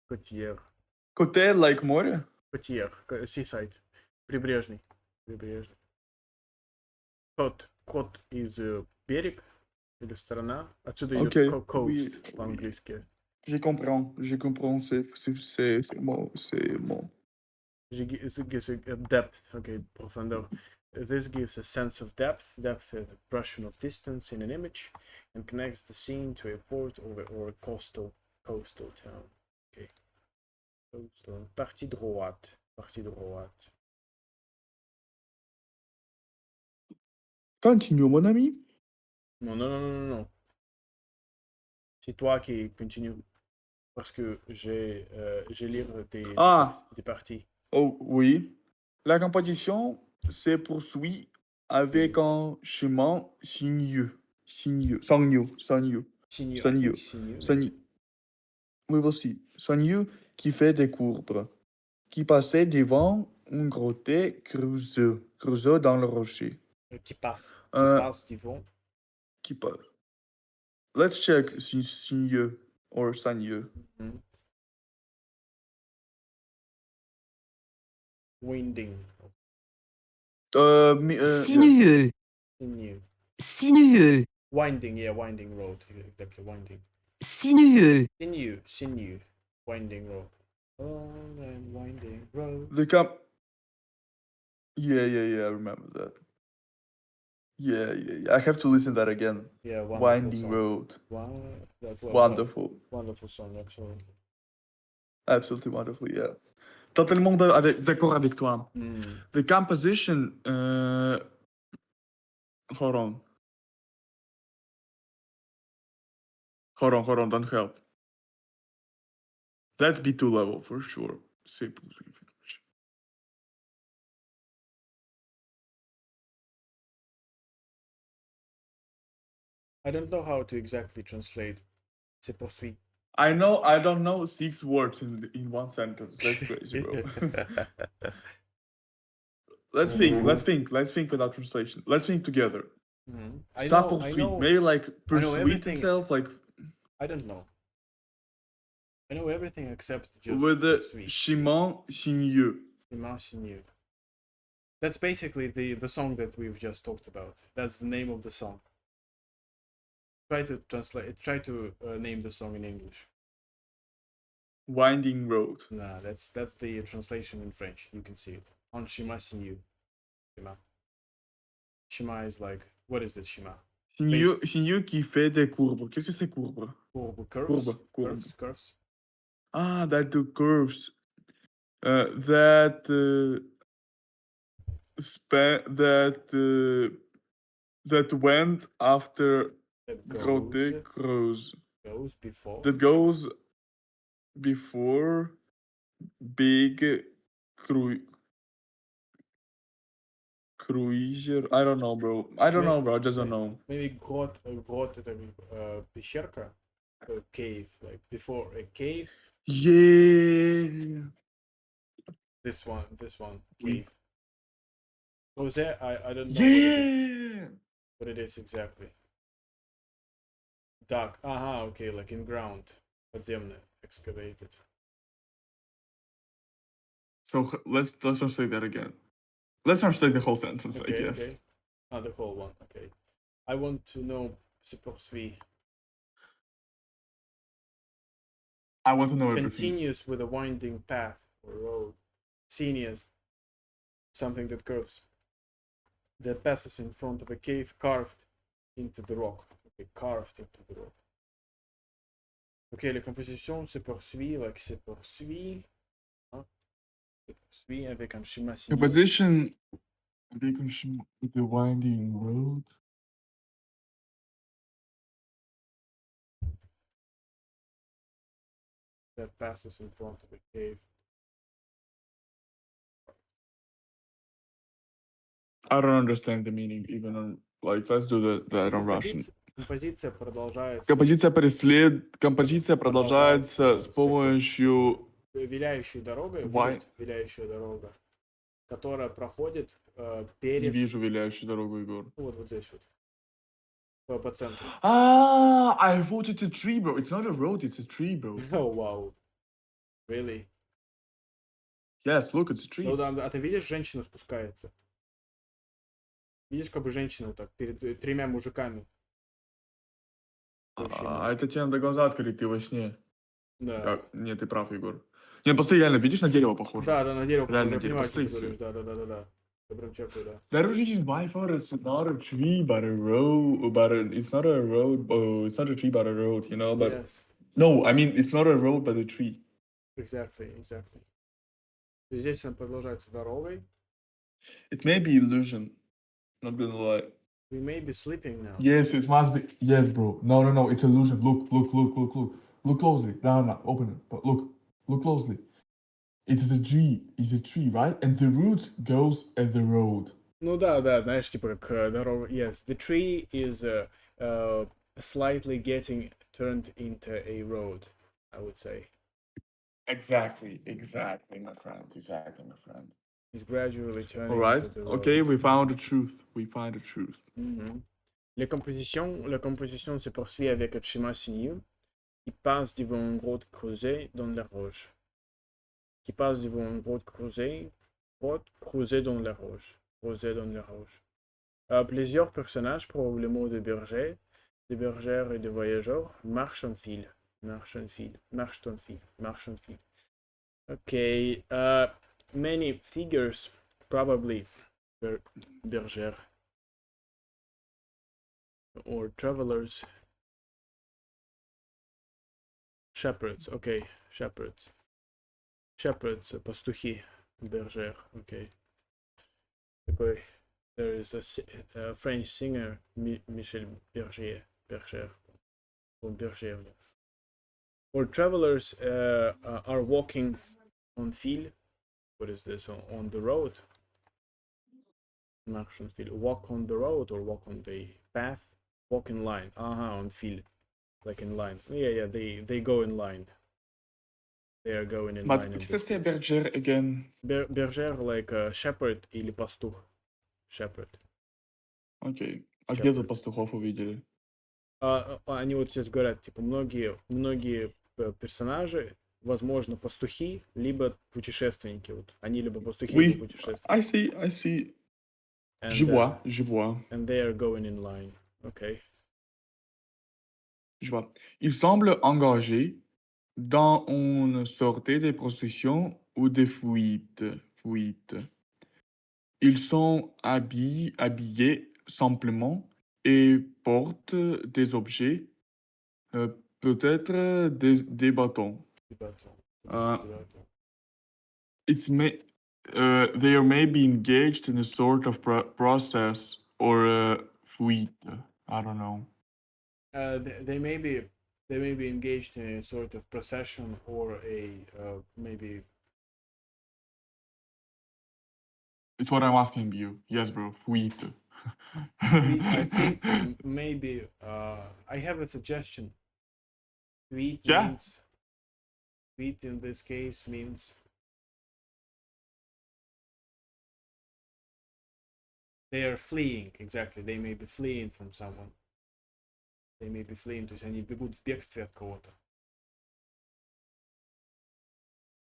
Côtière. Côté, like море? Côtière. Seaside. Прибрежный. Прибрежный. Кот is берег или страна. Отсюда идет coast по-английски. Je comprends. C'est bon. This gives a depth, okay, profondeur. This gives a sense of depth, impression of distance in an image, and connects the scene to a port or a coastal town. Okay. Coastal. Partie droite. Continue, mon ami. Non. C'est toi qui continue. Parce que j'ai lire des parties. Oh, oui. La composition se poursuit avec un chemin sinueux. we will see. Signeux qui fait des courbes, qui passait devant un grotté creuseux dans le rocher. Qui passe. Qui Euh, passe devant. Qui passe. Let's check signeux or signeux. Mhm. Winding. Yeah. Sinueux, Sinew. sinueux, Winding, yeah, winding road. Exactly, winding. sinueux, Sinew. Winding road. Long and winding road. The camp. Yeah, I remember that. Yeah. I have to listen that again. Yeah, wonderful Winding song. Road. Wow, that's Wonderful. Wonderful song, actually. Absolutely wonderful, yeah. Totalement d'accord avec toi. The composition. Hold on. Don't help. That's B2 level for sure. I don't know how to exactly translate. Se poursuit. I don't know 6 words in one sentence. That's crazy, bro. Let's think without translation. Let's think together. Ça poursuit. Maybe like pursuit itself, like. I don't know. I know everything except just With the poursuit. chemin sinueux. Sinew. That's basically the song that we've just talked about. That's the name of the song. Try to translate. Try to name the song in English. Winding Road. Nah, that's the translation in French. You can see it on Shima Sinew. Shima is like, what is it, Shima? Sinueux qui fait des courbes. Qu'est-ce que c'est courbe? Curves. Curves. Ah, that do curves. That went after Grote Creuse. Goes before. That goes before big cruiser. I don't know, bro. I just don't know. Maybe grot это пещерка, cave, like before a cave. Yeah. This one, cave. Jose, I don't know what it is exactly. Dark. Aha, okay, like in ground. Подземное, excavated. So let's translate that again. Let's translate the whole sentence, Okay, I guess. okay. Ah, the whole one, okay. I want to know se poursuit. I want to know everything. Continues with a winding path or road. Sinuous. Something that curves. That passes in front of a cave carved into the rock. Okay, carved into the rock. Okay, la composition se poursuit, like se poursuit. Hein? Se poursuit avec un schéma sinueux. Composition with the winding road. That passes in front of a cave. I don't understand the meaning even on, like, let's do that on Russian. Композиция продолжается. Композиция продолжается с помощью виляющей дорогой, виляющая дорога, которая проходит перед... Не вижу виляющую дорогу, Егор. Вот здесь вот. По центру. Ah, I thought it's a tree, bro. It's not a road, it's a tree, bro. Oh, wow. Really? Yes, look, it's a tree. Ну да, а ты видишь, женщина спускается. Видишь, как бы женщина вот так перед 3 мужиками. Это тебе надо глаза открыть, ты во сне. Да. Нет, ты прав, Егор. Не, посмотри, реально, видишь, на дерево похоже. Да, на дерево похоже. Реально Я дерево, понимаю, что ты посмотри. говоришь. Да. Я прям чекаю, да. That reason why I thought it's not a tree, but a road, it's not a road, it's not a tree, but a road, you know, but... Yes. No, I mean, it's not a road, but a tree. Exactly. Здесь она продолжается дорогой. It may be illusion, not gonna lie. We may be sleeping now. Yes, it must be. Yes, bro. No, it's illusion. Look. Look closely. No, open it. But look closely. It is a tree. It's a tree, right? And the root goes at the road. Ну да, знаешь, типа как дорога. Yes, the tree is slightly getting turned into a road. I would say. Exactly, my friend. Exactly, my friend. He's gradually turning All right. into the road. Okay, we found the truth. We find the truth. La composition se poursuit avec un schéma sinueux qui passe devant une grotte creusée dans la roche. Qui passe devant une grotte creusée dans la roche. Creusée dans la roche. Plusieurs personnages, probablement des bergers, des bergères et des voyageurs, marchent en file. Marchent en file. Marchent en file. Marchent en file. Okay. Many figures, probably bergères or travelers. Shepherds, okay. Shepherds. Shepherds, пастухи, bergères, okay. Такой. There is a French singer, Michel Berger, or Berger. Or travelers are walking on fil. What is this? On the road. Marche en fil. Walk on the road or walk on the path. Walk in line. On fil. Like in line. Yeah, they go in line. They are going in line. Qu'est-ce que c'est berger again? Berger, like shepherd или пастух. Shepherd. Окей. А где тут пастухов увидели? Они вот сейчас говорят, типа, многие персонажи, возможно, пастухи, либо путешественники. Вот. Они либо пастухи, либо путешественники. I see. Je vois. And they are going in line. Okay. Je vois. Ils semblent engagés dans une sortie de procession ou de fuite. Ils sont habillés simplement et portent des objets, peut-être des bâtons. They are maybe engaged in a sort of process or fuite. I don't know. They may be engaged in a sort of procession or a maybe. It's what I'm asking you. Yes, bro. Fuite. I think maybe I have a suggestion. Fuite means. Fuite in this case means. They are fleeing, exactly. They may be fleeing from someone. They may be fleeing, то есть они бегут в бегстве от кого-то.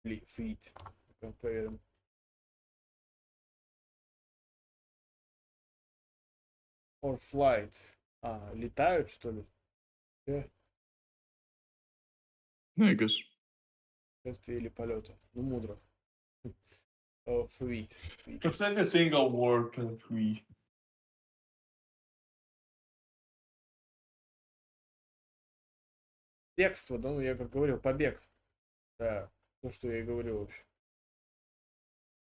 Fleet. Проверим. Or flight. Летают, что ли? Niggas. Бегстве или полета. Ну, мудро. Fleet. Just like a single word, free. Бегство, да, ну я как говорил, побег. Да, то, что я и говорил вообще.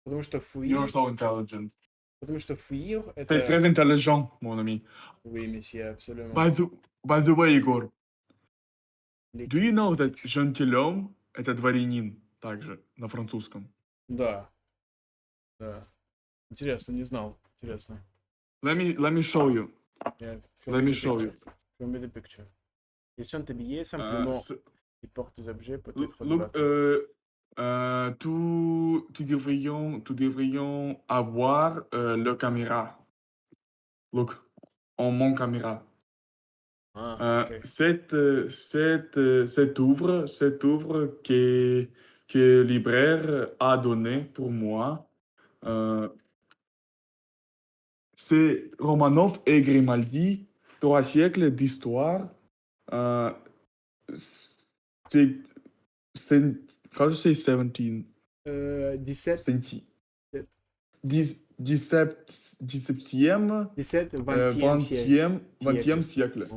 Потому что fuir... You're so intelligent. Потому что fuir, это... T'es très intelligent, mon ami. Oui, monsieur, absolument. By the way, Igor, do you know that gentilhomme — это дворянин также на французском? Да. Да. Интересно, не знал. Интересно. Let me show you. Yeah, Let me show you. Show me the picture. Ils sont habillés simplement. Ils portent des objets peut-être. Look, tout devrions avoir le caméra. Look, on mon caméra. Okay. Cette œuvre que libraire a donné pour moi, c'est Romanov et Grimaldi, 3 siècles d'histoire. How do you say 17? 17. 20e siècle.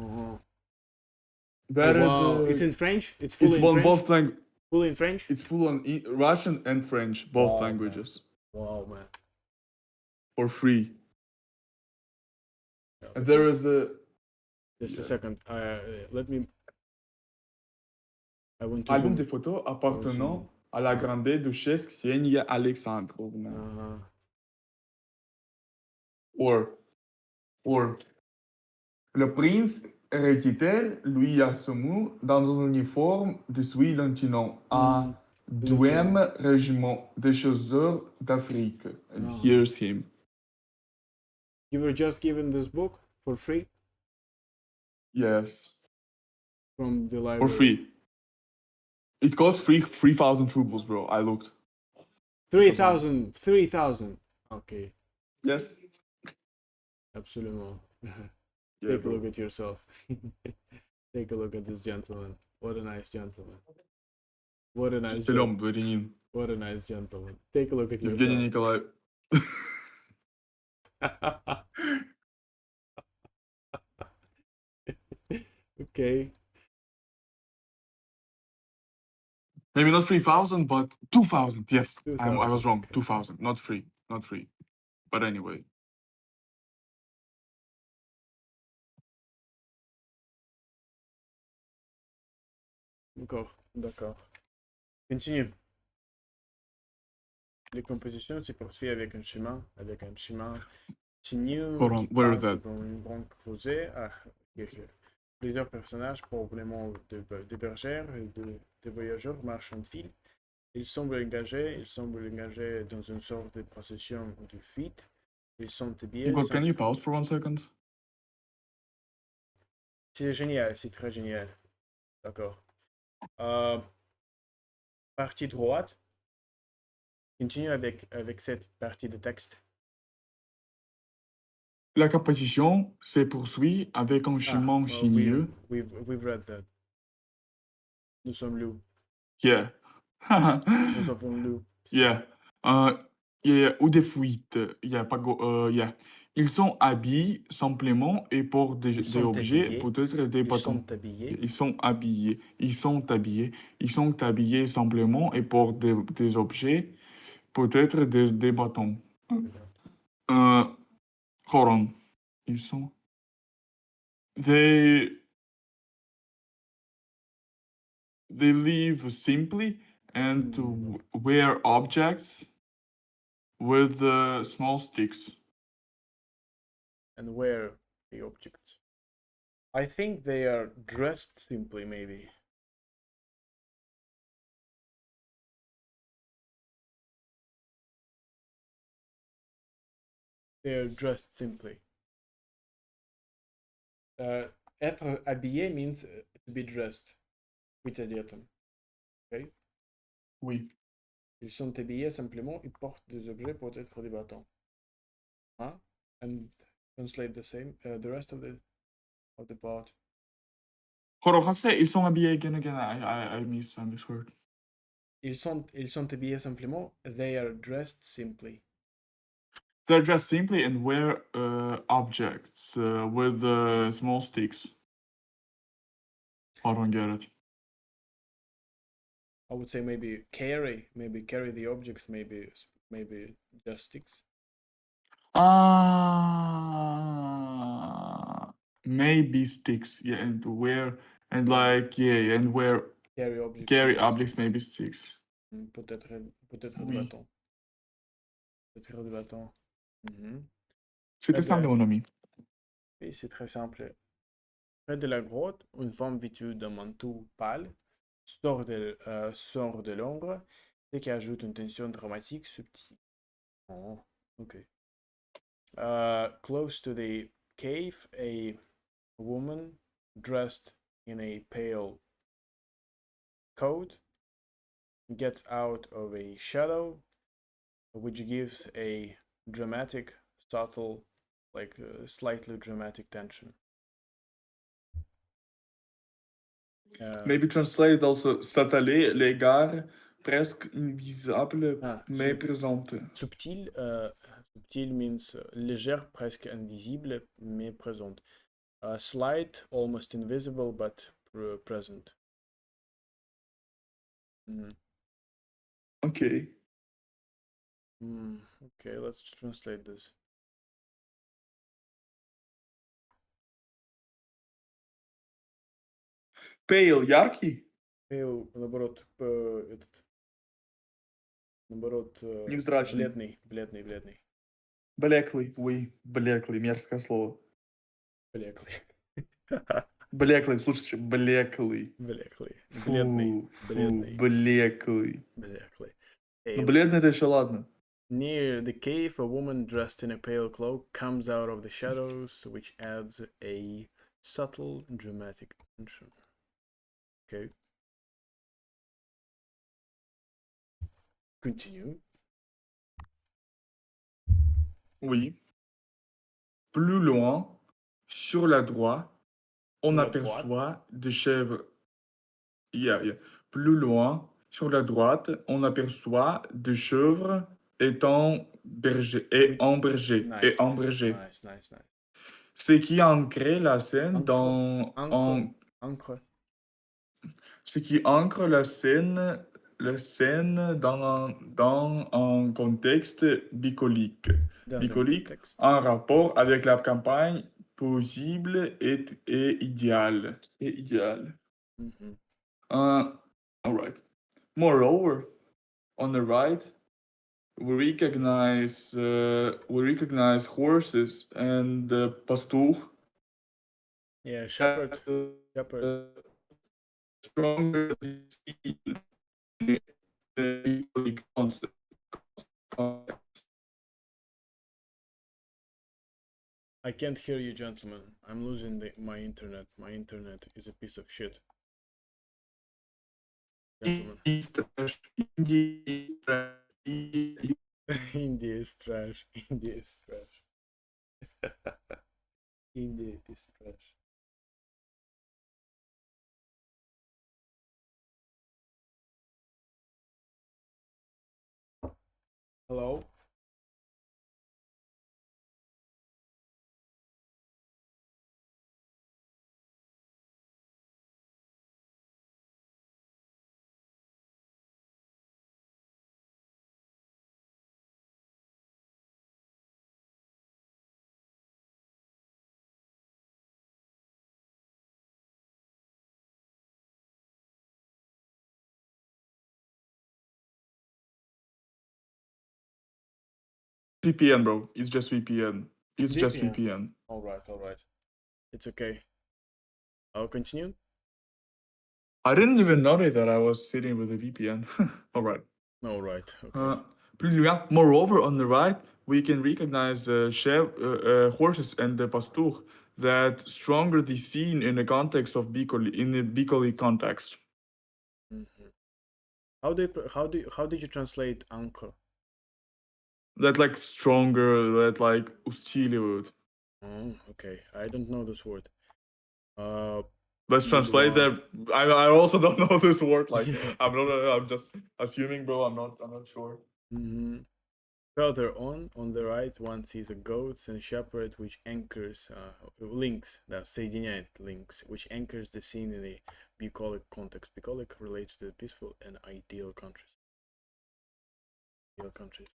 Wow. It's in French? It's full in French? Both languages. Full in French? It's full on Russian and French, both languages. Man. Wow, man. For free. And there is a... Just a second. Let me... I want to Album zoom. des photos appartenant à la grande duchesse Ksenia Alexandrovna. Or le prince héréditaire, lui a ce mot dans un uniforme de celui lieutenant à Lieutenant. 2e régiment des chasseurs d'Afrique. And Ah. here's him. You were just given this book for free Yes, from the for library. free. It costs 3,000 rubles, bro. I looked. 3,000. 3,000. Okay, Yes. absolument. Yeah, Take a look at yourself. Take a look at this gentleman. What a nice gentleman. What a nice Selam, gentleman. Dворянин. What a nice gentleman. Take a look at Евгений yourself. Николаев. Okay. Maybe not 3,000, but 2,000. Yes, I 2,000, was wrong. okay. 2,000, not free. Not free. But anyway. D'accord. Continue. Les compositions se poursuivent avec un chemin sinueux Hold on, qui where is passe that? devant une grande creusée. Plusieurs personnages, probablement des bergères et des voyageurs, marchent en file. Ils semblent engagés dans une sorte de procession de fuite. Ils sont habillés. Igor, can you pause for 1 second? C'est génial, c'est très génial. D'accord. Partie droite. Continue avec cette partie de texte. La composition se poursuit avec un chemin sinueux. We've read that. Nous sommes loups. Yeah. Nous avons loup. Yeah. Ou des fuites. Yeah, pas yeah. Ils sont habillés simplement et pour des objets, habillés. peut-être des bâtons. Ils sont habillés. Ils sont habillés. Ils sont habillés simplement et pour des objets, peut-être des bâtons. Hold on. Ils sont. They live simply and wear objects with small sticks. And wear the objects. I think they are dressed simply, maybe. They are dressed simply. Être habillé means to be dressed with a diatom. Okay? Oui. Ils sont habillés simplement, ils portent des objets pour être des bâtons. Huh? And translate the same, the rest of the part. Hold on, français, ils sont habillés again. I misheard. Ils sont habillés simplement. They are dressed simply. They're dressed simply and wear objects with small sticks. I don't get it. I would say maybe carry the objects, maybe just sticks. Maybe sticks, yeah, and wear and like yeah, and wear Carry objects, maybe sticks. Peut-être Oui. des bâtons. Peut-être des bâtons. C'est Très très simple, bien. mon ami. Oui, c'est très simple. Près de la grotte, une femme vêtue d'un manteau pâle sort de l'ombre, ce qui ajoute une tension dramatique subtile. Oh, ok. Close to the cave, a woman dressed in a pale coat gets out of a shadow, which gives a dramatic, subtle, slightly dramatic tension. Maybe translate also s'atteler, l'égard, presque invisible, mais présente. Subtil means légère, presque invisible, mais présente. Slight, almost invisible, but present. Okay. Okay, let's translate this. Pale, яркий? Pale, наоборот, Невзрачный. бледный. Блеклый, oui, блеклый, мерзкое слово. Блеклый. Блеклый, слушайте, блеклый. Блеклый. Фу, Бледный. фу, Бледный. блеклый. Блеклый. Ну, бледный это еще ладно. Near the cave, a woman dressed in a pale cloak comes out of the shadows, which adds a subtle, dramatic tension. Okay. Continue. Oui. Plus loin, sur la droite, on Sur la aperçoit des chèvres. Yeah, yeah. Plus loin, sur la droite, on aperçoit des chèvres étant bergers et Oui. ombragés et Nice. ombragés. Nice, nice, nice. Ce qui ancre la scène Encre. dans Encre. Encre. ce qui ancre la scène dans un contexte bucolique. Dans un Bucolique contexte. en rapport avec la campagne possible et idéale. Et idéale. Mhm. All right. Moreover, on the right, we recognize horses and pastoor Yeah, shepherd. as Shepherd. stronger in the concept. I can't hear you, gentlemen. I'm losing my internet. My internet is a piece of shit. Gentlemen. India is trash. India is trash. India is trash. Hello? VPN, bro. It's just VPN. It's just VPN. VPN. Alright, alright. It's okay. I'll continue. I didn't even notice that I was sitting with a VPN. All right. Alright, okay. Plus loin, moreover, on the right, we can recognize horses and the pastoor that stronger the scene in the context of in the Bicoli context. Mhm. How did you translate anchor? That like stronger, that like усиливают. Oh, okay. I don't know this word. Let's translate that. I also don't know this word. Like Yeah. I'm just assuming, bro. I'm not sure. Mhm. Further on the right, one sees a goats and shepherd, which anchors, links, links, which anchors the scene in a bucolic context. Bucolic relates to the peaceful and ideal countries. Ideal countries.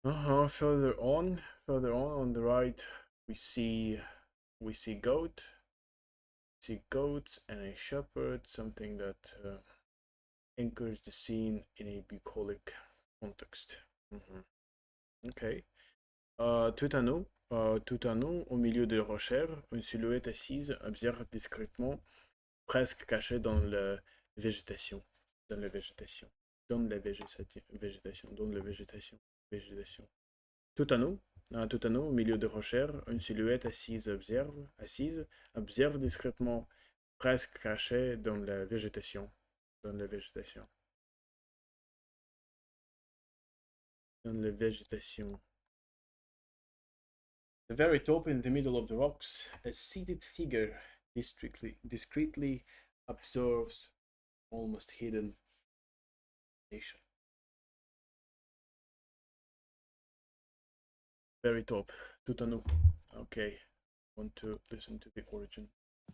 Further on the right, we see goats and a shepherd, something that anchors the scene in a bucolic context. Ok. Tout à nous, au milieu des rochers, une silhouette assise observe discrètement, presque cachée dans la végétation. Dans la végétation. Dans la végétation. Dans la végétation. Végétation. Tout à nous, au milieu des rochers, une silhouette assise observe discrètement, presque cachée dans la végétation. Dans la végétation. Dans la végétation. The very top, in the middle of the rocks, a seated figure discreetly observes almost hidden nation. Very top, tout en haut. Okay, want to listen to the origin.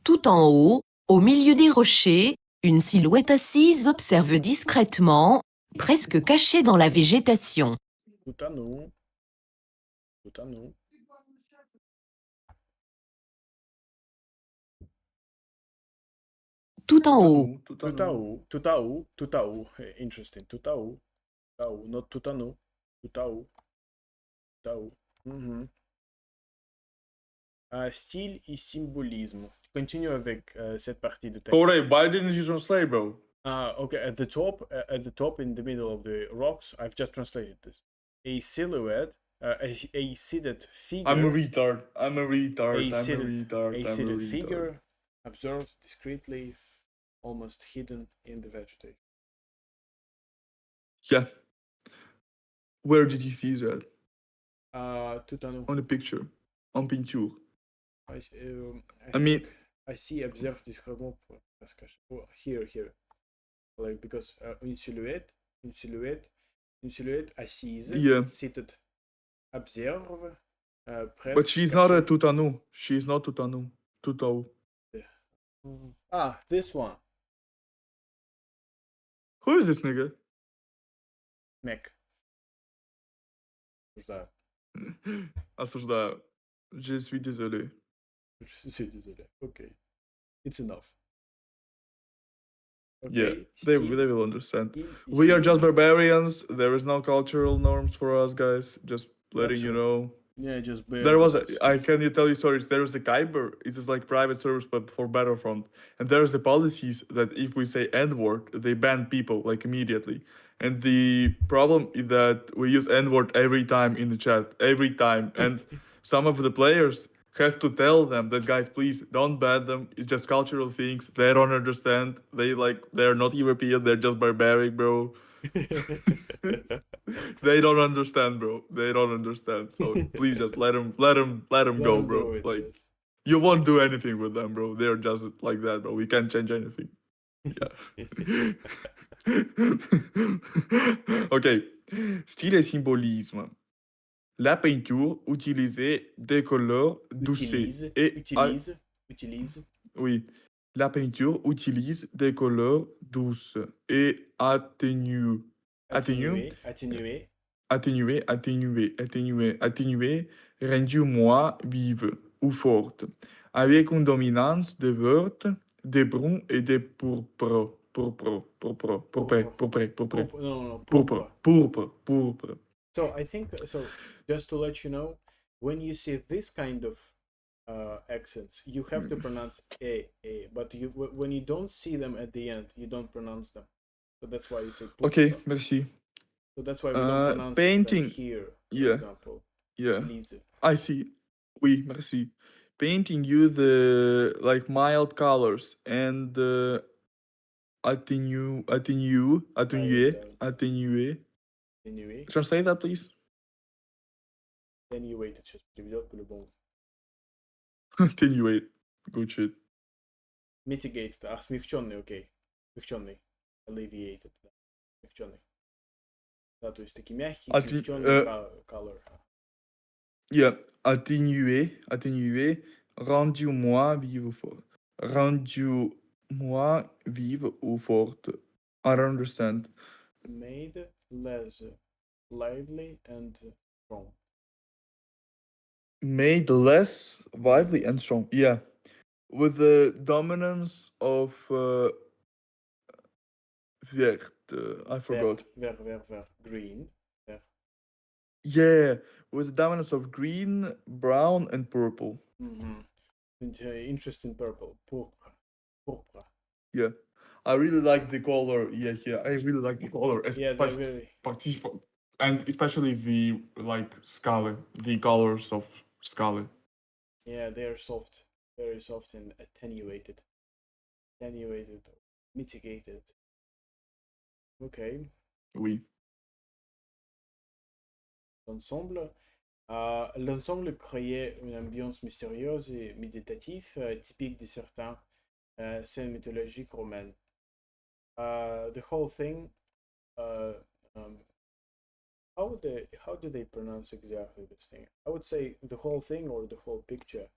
Tout en haut, au milieu des rochers, une silhouette assise observe discrètement, presque cachée dans la végétation. Tout en haut. Tout en haut. Tout en haut. Tout Tout en haut. Tout en haut. Tout en haut. Interesting. Tout en haut. Tout en haut. Not tout en haut. Tout en haut. Tout en haut. Style et symbolisme. Continue avec cette partie de texte. Alright, why didn't you translate, bro? Okay, at the top, in the middle of the rocks, I've just translated this. A silhouette, a seated figure. I'm a retard. I'm a retard. A I'm seated, a retard. a I'm seated a retard. figure, observed discreetly, almost hidden in the vegetation. Yeah. Where did you see that? Tout à nous. On the picture. On peinture. I mean, I see observe discrètement. Oh, here. Like, because une silhouette assise, Yeah. seated, observe, presque. But she's not a tout à nous. She's not tout à nous. Tout à haut. This one. Who is this nigga? Mec. Осуждаю. Je suis désolé. Je suis désolé. Okay. It's enough. Okay. Yeah, they will understand. Style, We are just barbarians. There is no cultural norms for us, guys. Just letting you know. Yeah, just There was I can you tell you stories. There was a Kyber. It is like private service, but for Battlefront. And there's the policies that if we say N-word, they ban people like immediately. And the problem is that we use N-word every time in the chat, every time. And some of the players has to tell them that, guys, please don't ban them. It's just cultural things. They don't understand. They're not European. They're just barbaric, bro. They don't understand, bro. They don't understand. So please just let them go, bro. Like, you won't do anything with them, bro. They're just like that, bro. We can't change anything. Yeah. Ok. Style et symbolisme. La peinture utilisée décolore doucet et utilise. Oui. La peinture utilise des couleurs douces et atténuées, rendues moins vives ou fortes, avec une dominance de vert, de brun et de pourpre. Pourpre. So I think, just to let you know, when you see this kind of accents, you have to pronounce a, but when you don't see them at the end, you don't pronounce them. So that's why you say pourpre. Okay, merci. So that's why we don't pronounce painting. them here, for example. Yeah. Utilise. I see. Oui, merci. Painting use like mild colors and atténué. Translate that, please. Attenuated, сейчас приведет по-любому. Attenuate. Good shit. Mitigated, смягченный, окей. Смягченный. Alleviated, да. Смягченный. Да, то есть такие мягкие, смягченный color. Yeah, atténué, rendu moins vive ou forte. I don't understand. Made less lively and strong. Made less lively and strong. Yeah, with the dominance of vert. I forgot. Vert, green. Vert. Yeah, with the dominance of green, brown, and purple. Mm-hmm. Interesting purple. Pourpre. Yeah, I really like the color. Yeah, I really like the color. Yeah, they're really. And especially the scale, the colors of scale. Yeah, they are soft, very soft and attenuated, mitigated. Okay. Oui. L'ensemble créait une ambiance mystérieuse et méditative, typique de certaines scènes mythologiques romaines. The whole thing, how do they pronounce exactly this thing? I would say the whole thing or the whole picture.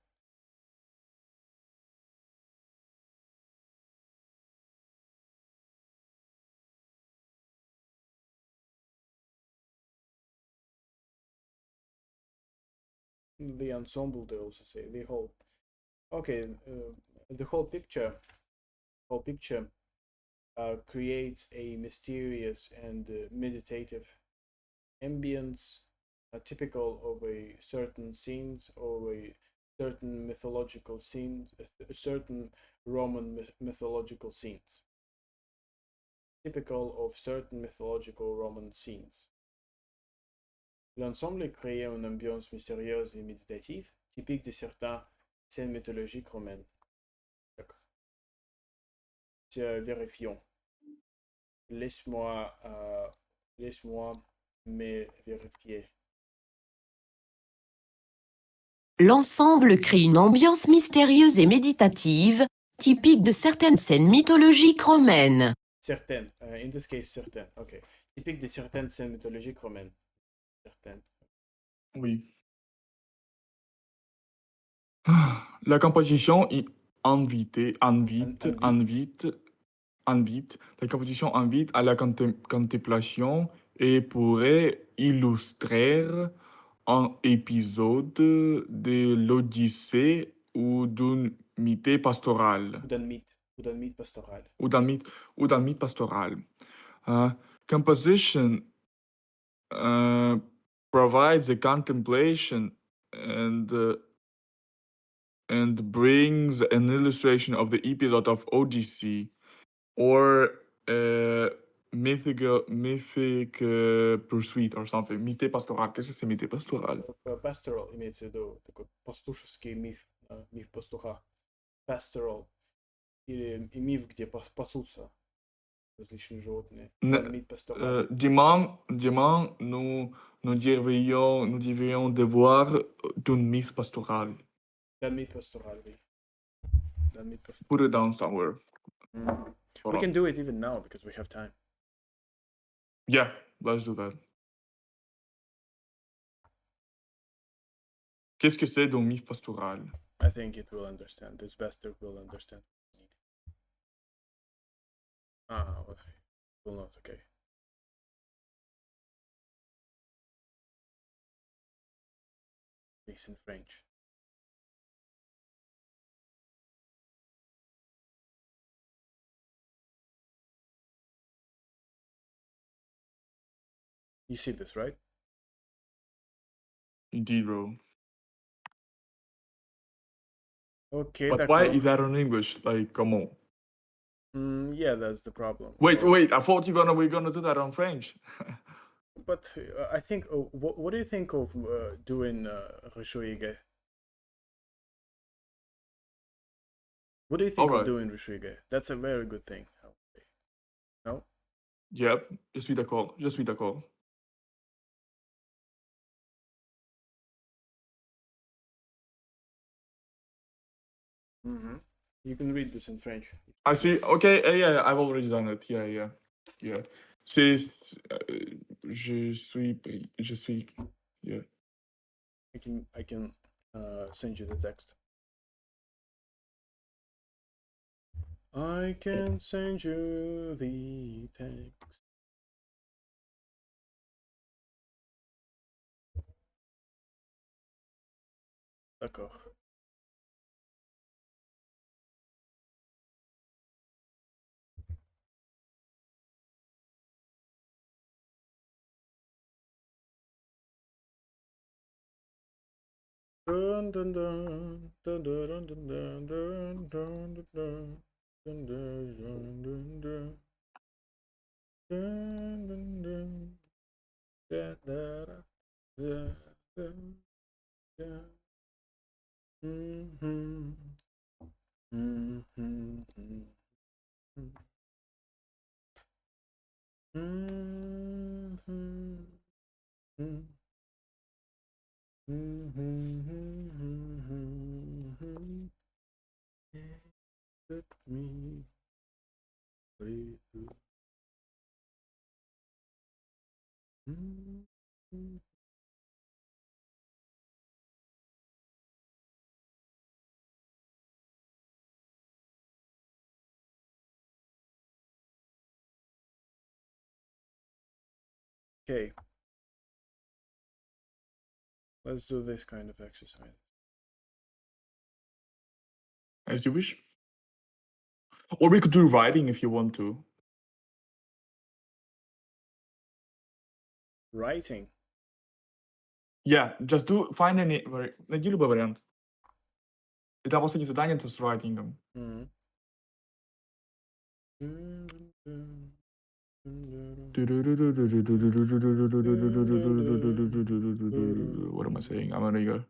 The ensemble, they also say the whole. Okay, the whole picture. Creates a mysterious and meditative ambience, typical of a certain scenes or a certain mythological scenes, certain Roman mythological scenes. Typical of certain mythological Roman scenes. L'ensemble crée une ambiance mystérieuse et méditative, typique de certaines scènes mythologiques romaines. D'accord. Vérifions. Laisse-moi me vérifier. L'ensemble crée une ambiance mystérieuse et méditative, typique de certaines scènes mythologiques romaines. Certaines. In this case, certaines. Ok. Typique de certaines scènes mythologiques romaines. Certaines. Oui. La composition invite. La composition invite à la contemplation et pourrait illustrer un épisode de l'Odyssée ou d'un mythe pastoral. Ou d'un mythe pastoral. Ou d'un mythe pastoral. Composition provides a contemplation and brings an illustration of the episode of Odyssey or mythic pursuit or something. Mythe pastoral. Qu'est-ce que c'est mythe pastoral? Pastoral имеется в виду такой пастушеский миф, миф пастуха. Pastoral. Или миф, где пасутся различные животные. Mythe pastoral. Demain, nous devrions devoir d'un mythe pastoral. D'un mythe pastoral, oui. D'un mythe pastoral. Put it down somewhere. We can do it even now because we have time. Yeah, let's do that. Qu'est-ce que c'est d'un mythe pastoral? I think it will understand. This bastard will understand. Okay. Will not, okay. It's in French. You see this, right? Indeed, bro. Okay, But why is that in English? Like, come on. Yeah, that's the problem. Wait, I thought we're gonna do that on French. But I think, what do you think of doing Rishuige? What do you think of doing Rishuige? That's a very good thing. No? Yep, je suis d'accord. You can read this in French. I see. Okay, yeah, I've already done it. Yeah. C'est, je suis, yeah. I can send you the text. I can send you the text. D'accord. Dun dun dun dun dun dun dun dun dun dun dun. Dun, dun, dun, dun, dun. Dun, dun, dun. Da, da, da, da, da, da. Mhm. Mhm, mhm, mhm. Mhm, mhm. Let me breathe. Okay. Let's do this kind of exercise. As you wish. Or we could do writing if you want to. Writing. Yeah, just find найди любой вариант. Dat was таки задание с writing. Mhm. What am I saying? I'm an Igor.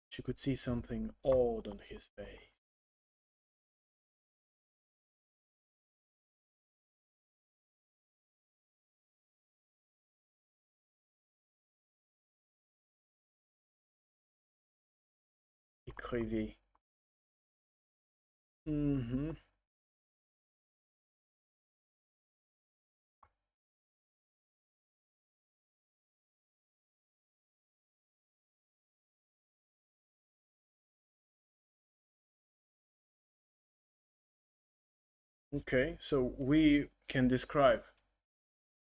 She could see something odd on his face. Écrivez. Mhm. Okay, so we can describe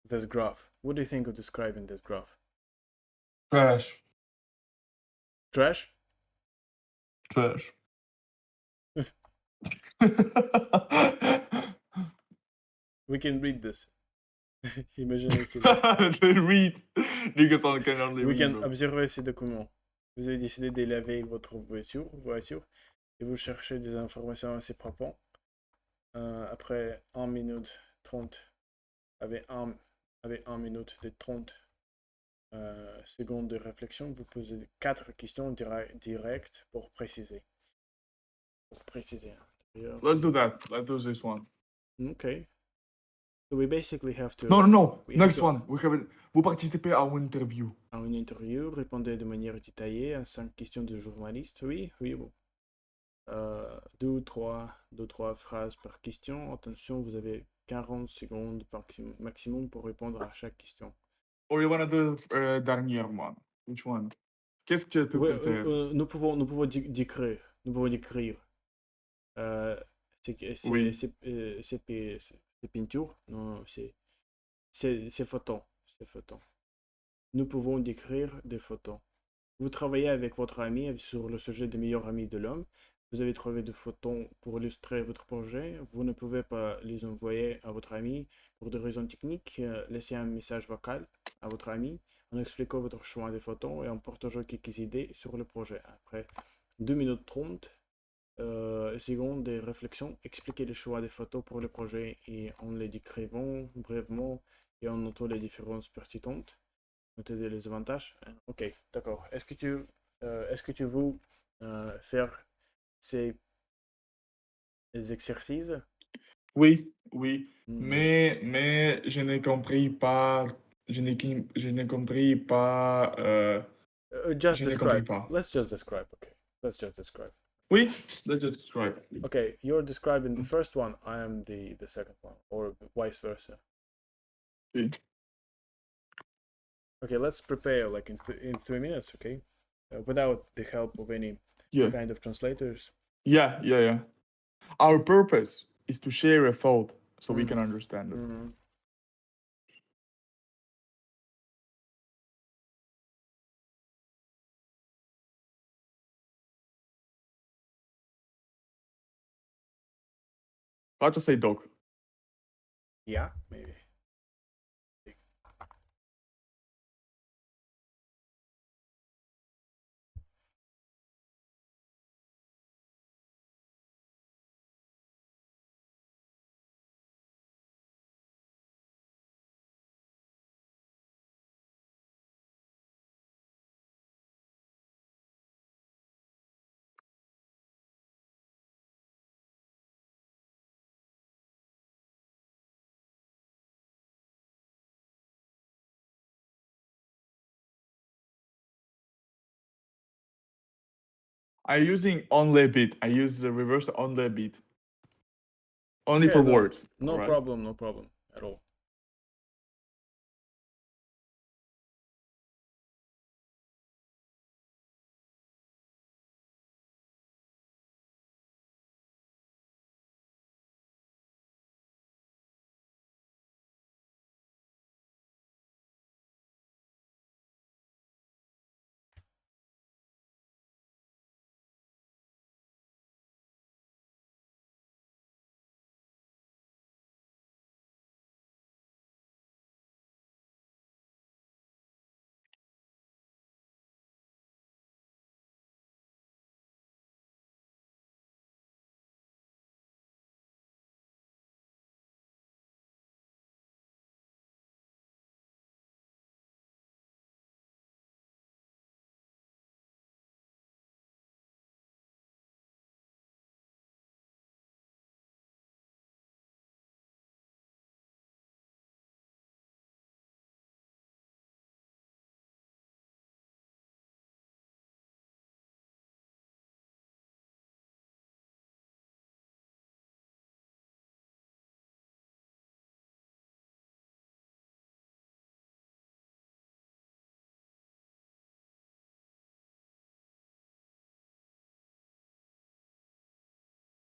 this graph. What do you think of describing this graph? Trash. Trash? Trash. We can read this. Imaginez que They read. Niggas can only we read, can bro. observer ces documents. Vous avez décidé de laver votre voiture et vous cherchez des informations assez frappantes. Après 1 minute 30, avec 1 minute de 30 secondes de réflexion, vous posez 4 questions directes pour préciser. Let's do that. Let's do this one. Okay. So we basically have to... No. we have Next to- one. Vous participez à une interview. À une interview, répondez de manière détaillée à 5 questions de journaliste. Oui, bon. 2 ou 3 phrases par question. Attention, vous avez 40 secondes maximum pour répondre à chaque question. Or you wanna do dernier one? Which one? Qu'est-ce que tu Ouais, préfères? nous pouvons décrire. Nous pouvons décrire. Oui. C'est peinture. Non, c'est photos. C'est photos. Nous pouvons décrire des photos. Vous travaillez avec votre ami sur le sujet des meilleurs amis de l'homme. Vous avez trouvé des photos pour illustrer votre projet. Vous ne pouvez pas les envoyer à votre ami pour des raisons techniques. Laissez un message vocal à votre ami en expliquant votre choix des photos et en partageant quelques idées sur le projet. Après 2 minutes 30 secondes de réflexion, expliquez les choix des photos pour le projet et en les décrivant brièvement et en notant les différences pertinentes. Noter les avantages. Ok, d'accord. Est-ce que tu veux faire ces exercices? Oui. Mhm. Mais je n'ai compris pas. Je n'ai compris pas. Just Je n'ai compris describe. pas. Let's just describe. Okay. Let's just describe. Oui, let's just describe. Okay, you're describing the first one. I am the second one, or vice versa. Oui. Okay, let's prepare like in 3 minutes. Okay, without the help of any Yeah. kind of translators. Yeah. Our purpose is to share a thought so we can Mhm. understand it. Mhm. How to say dog? Yeah, maybe. I'm using only a bit. I use the reverse only a bit. Only Okay, for no, words. no alright? problem, no problem at all.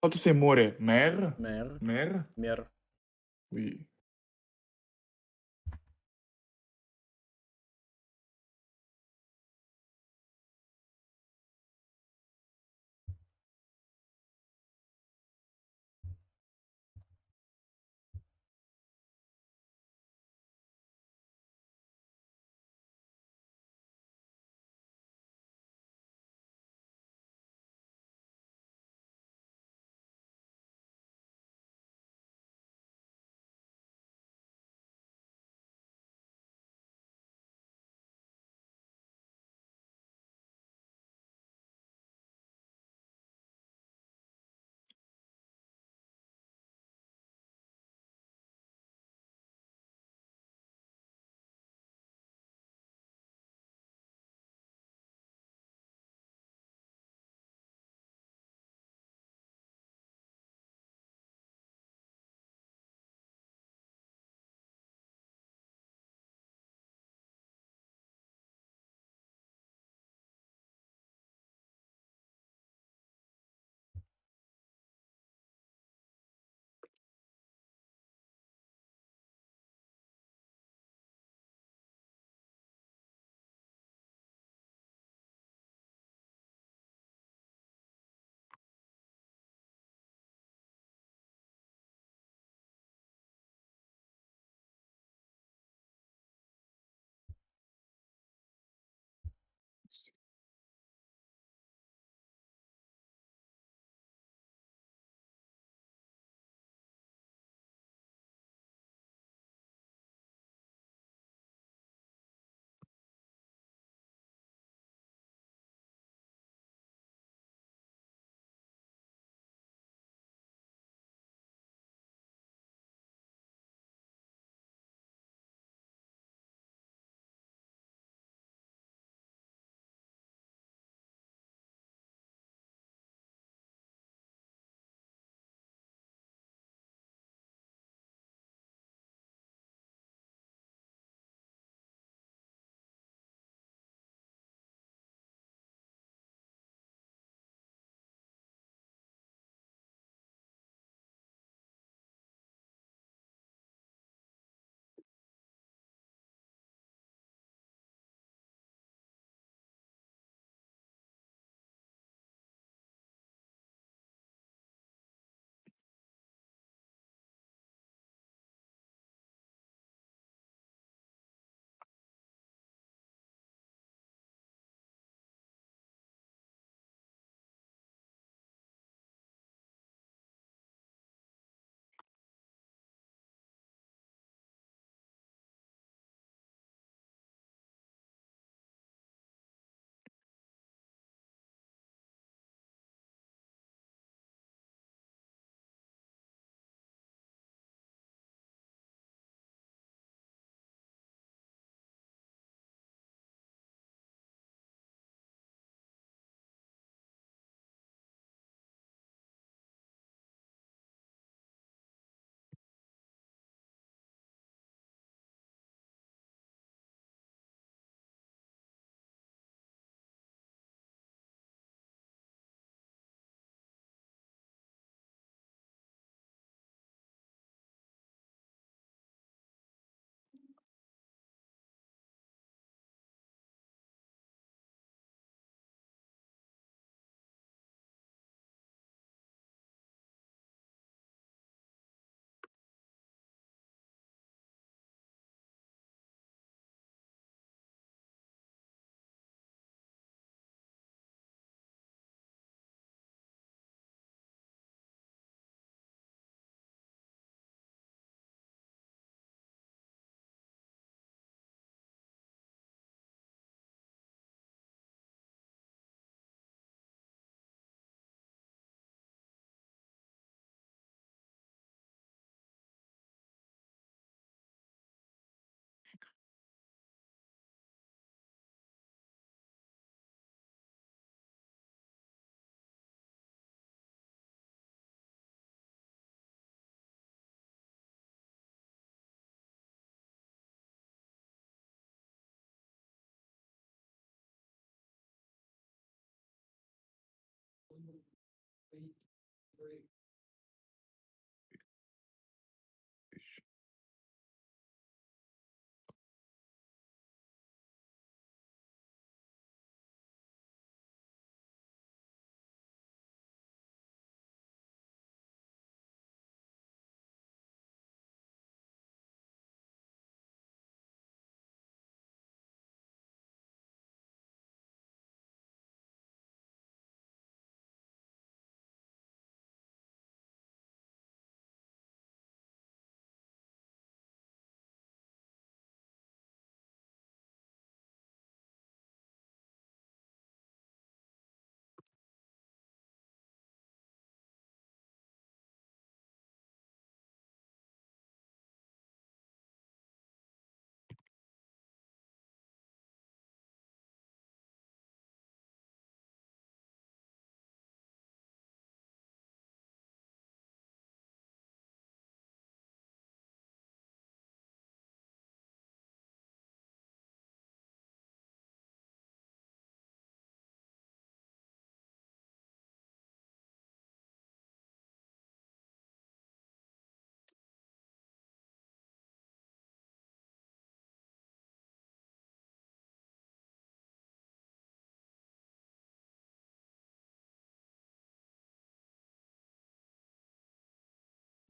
How to say more? Mer? Mer. Mer? Mer. Oui.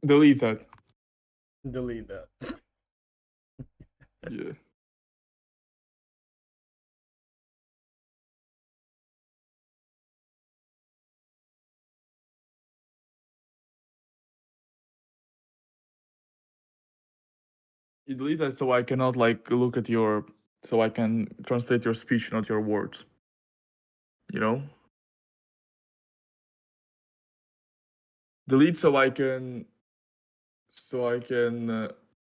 Delete that. Delete that. Yeah. You delete that so I cannot like look at your, so I can translate your speech, not your words. You know? Delete so I can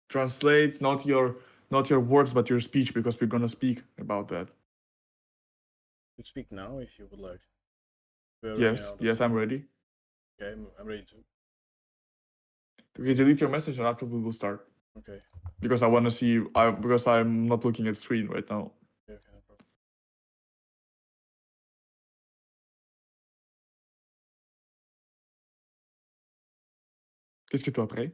translate not your words but your speech, because we're gonna speak about that. You speak now if you would like. We're running Yes, out of yes, I'm time. ready. Okay, I'm ready too. Okay, delete your message and after we will start. Okay. Because I want to see, because I'm not looking at screen right now. Okay, no problem. Qu'est-ce que tu as prêt?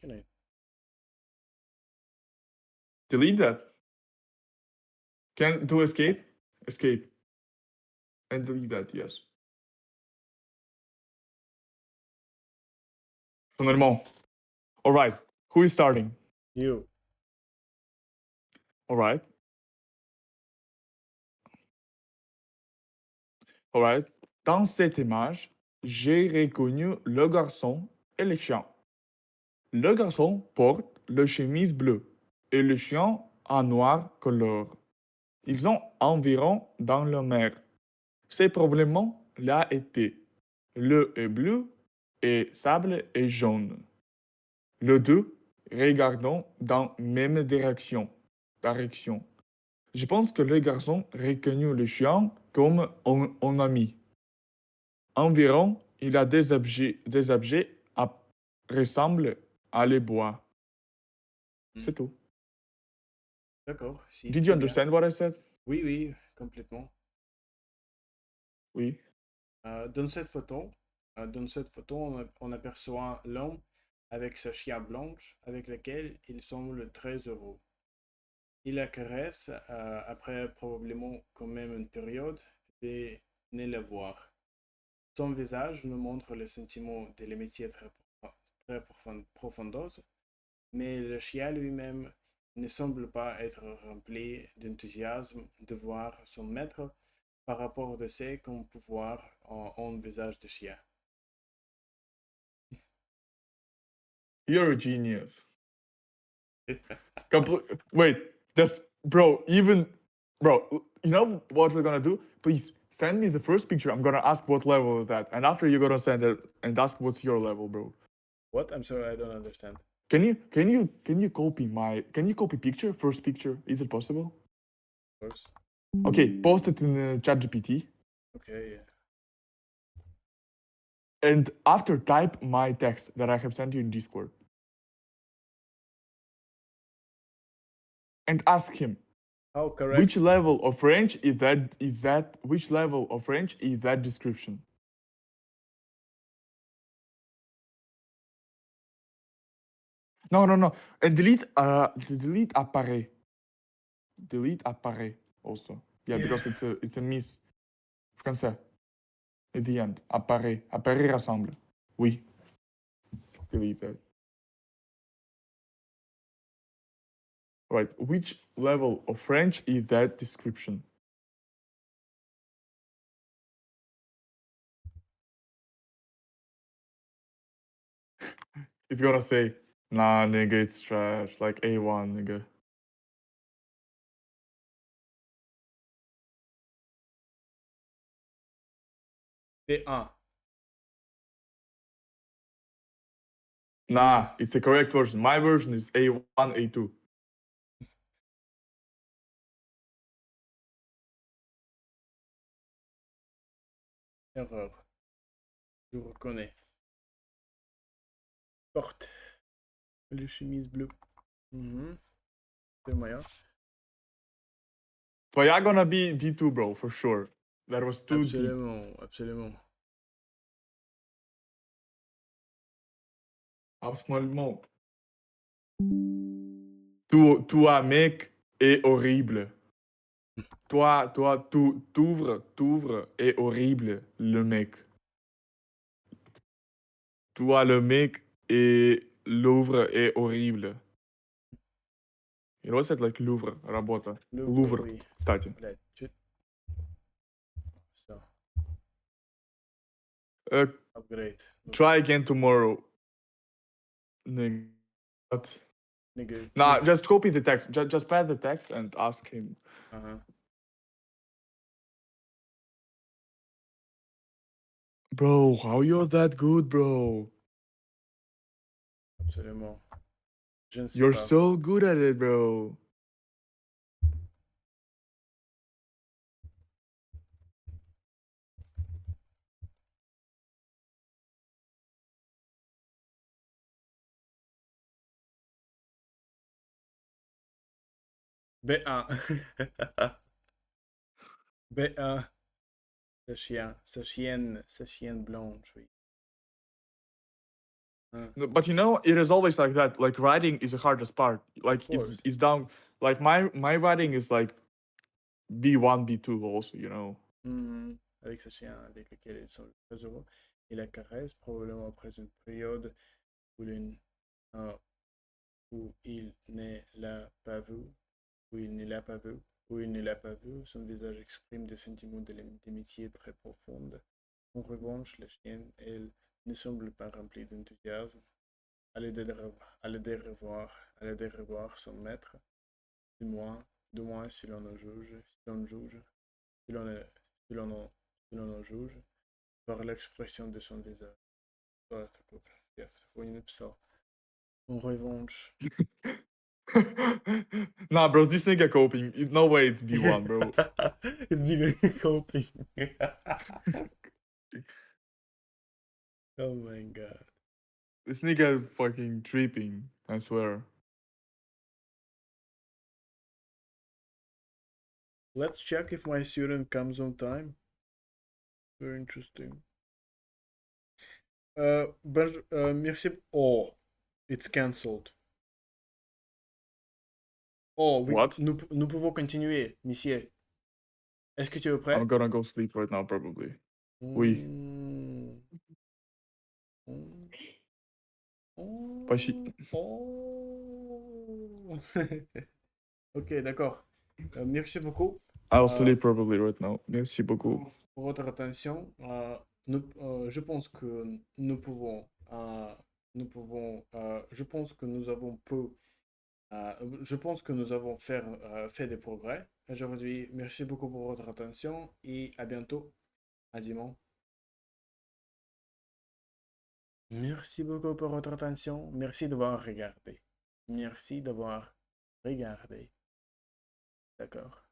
Can I? Delete that. Can do escape? Escape. And delete that, yes. Finalement. All right. Who is starting? You. All right. All right. Dans cette image, j'ai reconnu le garçon et le chien. Le garçon porte le chemise bleue et le chien un noir couleur. Ils ont environ dans la mer. C'est probablement là été. Le est bleu et sable est jaune. Le deux regardons dans même direction. Je pense que le garçon reconnu le chien comme un ami. Environ, il a des objets ressemblent à les bois. C'est tout. D'accord. Si, Did très you bien. understand what I said? Oui, oui, complètement. Oui. Dans cette photo, on aperçoit l'homme avec sa chien blanche avec laquelle il semble très heureux. Il la caresse après probablement quand même une période de ne la voir. Son visage nous montre le sentiment de l'amitié très profondeuse, mais le chien lui-même ne semble pas être rempli d'enthousiasme de voir son maître par rapport de ce qu'on peut voir en visage de chien. You're a genius. Wait, just bro, you know what we're gonna do? Please send me the first picture. I'm gonna ask what level is that, and after you're gonna send it and ask what's your level, bro. What? I'm sorry, I don't understand. Can you copy picture, first picture? Is it possible? Of course. Okay, post it in Chat GPT, Okay, yeah. and after type my text that I have sent you in Discord, and ask him How correct? which level of French is that? Which level of French is that description? No. And delete apparaît. Delete apparaît also. Yeah, because it's a miss. Français. At the end. Apparaît. Apparaît rassemble. Oui. Delete that. Right. Which level of French is that description? It's gonna say, nah, nigga, it's trash. Like A1, nigga. B1. Nah, it's the correct version. My version is A1, A2. Erreur. Je reconnais. Porte. Le chemise bleue. C'est moyen. But you're gonna be B2, bro, for sure. That was too deep. Absolument, absolument. Absolument. Tu as mec est horrible. Toi, t'ouvres est horrible, le mec. Toi, le mec, et l'ouvre est horrible. You know, like Louvre, работа. Louvre, Oui. кстати. Блядь, Все. Upgrade. Try again tomorrow. Nigga. What? Nigga. Nah, nigga. just copy the text. Just pass the text and ask him. Bro, how you're that good, bro? Absolument. Je ne sais You're pas. so good at it, bro. B1. B1. Ce chien. Ce chienne blanche, oui. No, but you know, it is always like that. Like writing is the hardest part. Like course. it's down. Like my writing is like B1, B2 also. You know. Avec ce chien avec lequel ils sont très heureux. Il la caresse, probablement après une période où il ne l'a pas vu, où il ne l'a pas vu, où il ne l'a pas vu. Son visage exprime des sentiments d'amitié très profondes. En revanche, la chienne, elle, ne semble pas remplie d'enthousiasme. À l'idée de revoir son maître, du moins si l'on en juge, si l'on en juge, par l'expression de son visage. En revanche. Nah, bro, this nigga coping. No way, it's B1, bro. It's bigger coping. Oh my god. This nigga fucking tripping. I swear. Let's check if my student comes on time. Very interesting. Merci. Oh, it's cancelled. Oh, What? nous pouvons continuer, monsieur. Est-ce que tu es prêt? I'm gonna go sleep right now, probably. Oui. Почти. Ok, d'accord. Merci beaucoup. I'll sleep probably right now. Merci beaucoup. Pour votre attention. Je pense que nous pouvons. Je pense que nous avons je pense que nous avons fait des progrès aujourd'hui. Merci beaucoup pour votre attention et à bientôt. À dimanche. Merci beaucoup pour votre attention. Merci d'avoir regardé. Merci d'avoir regardé. D'accord.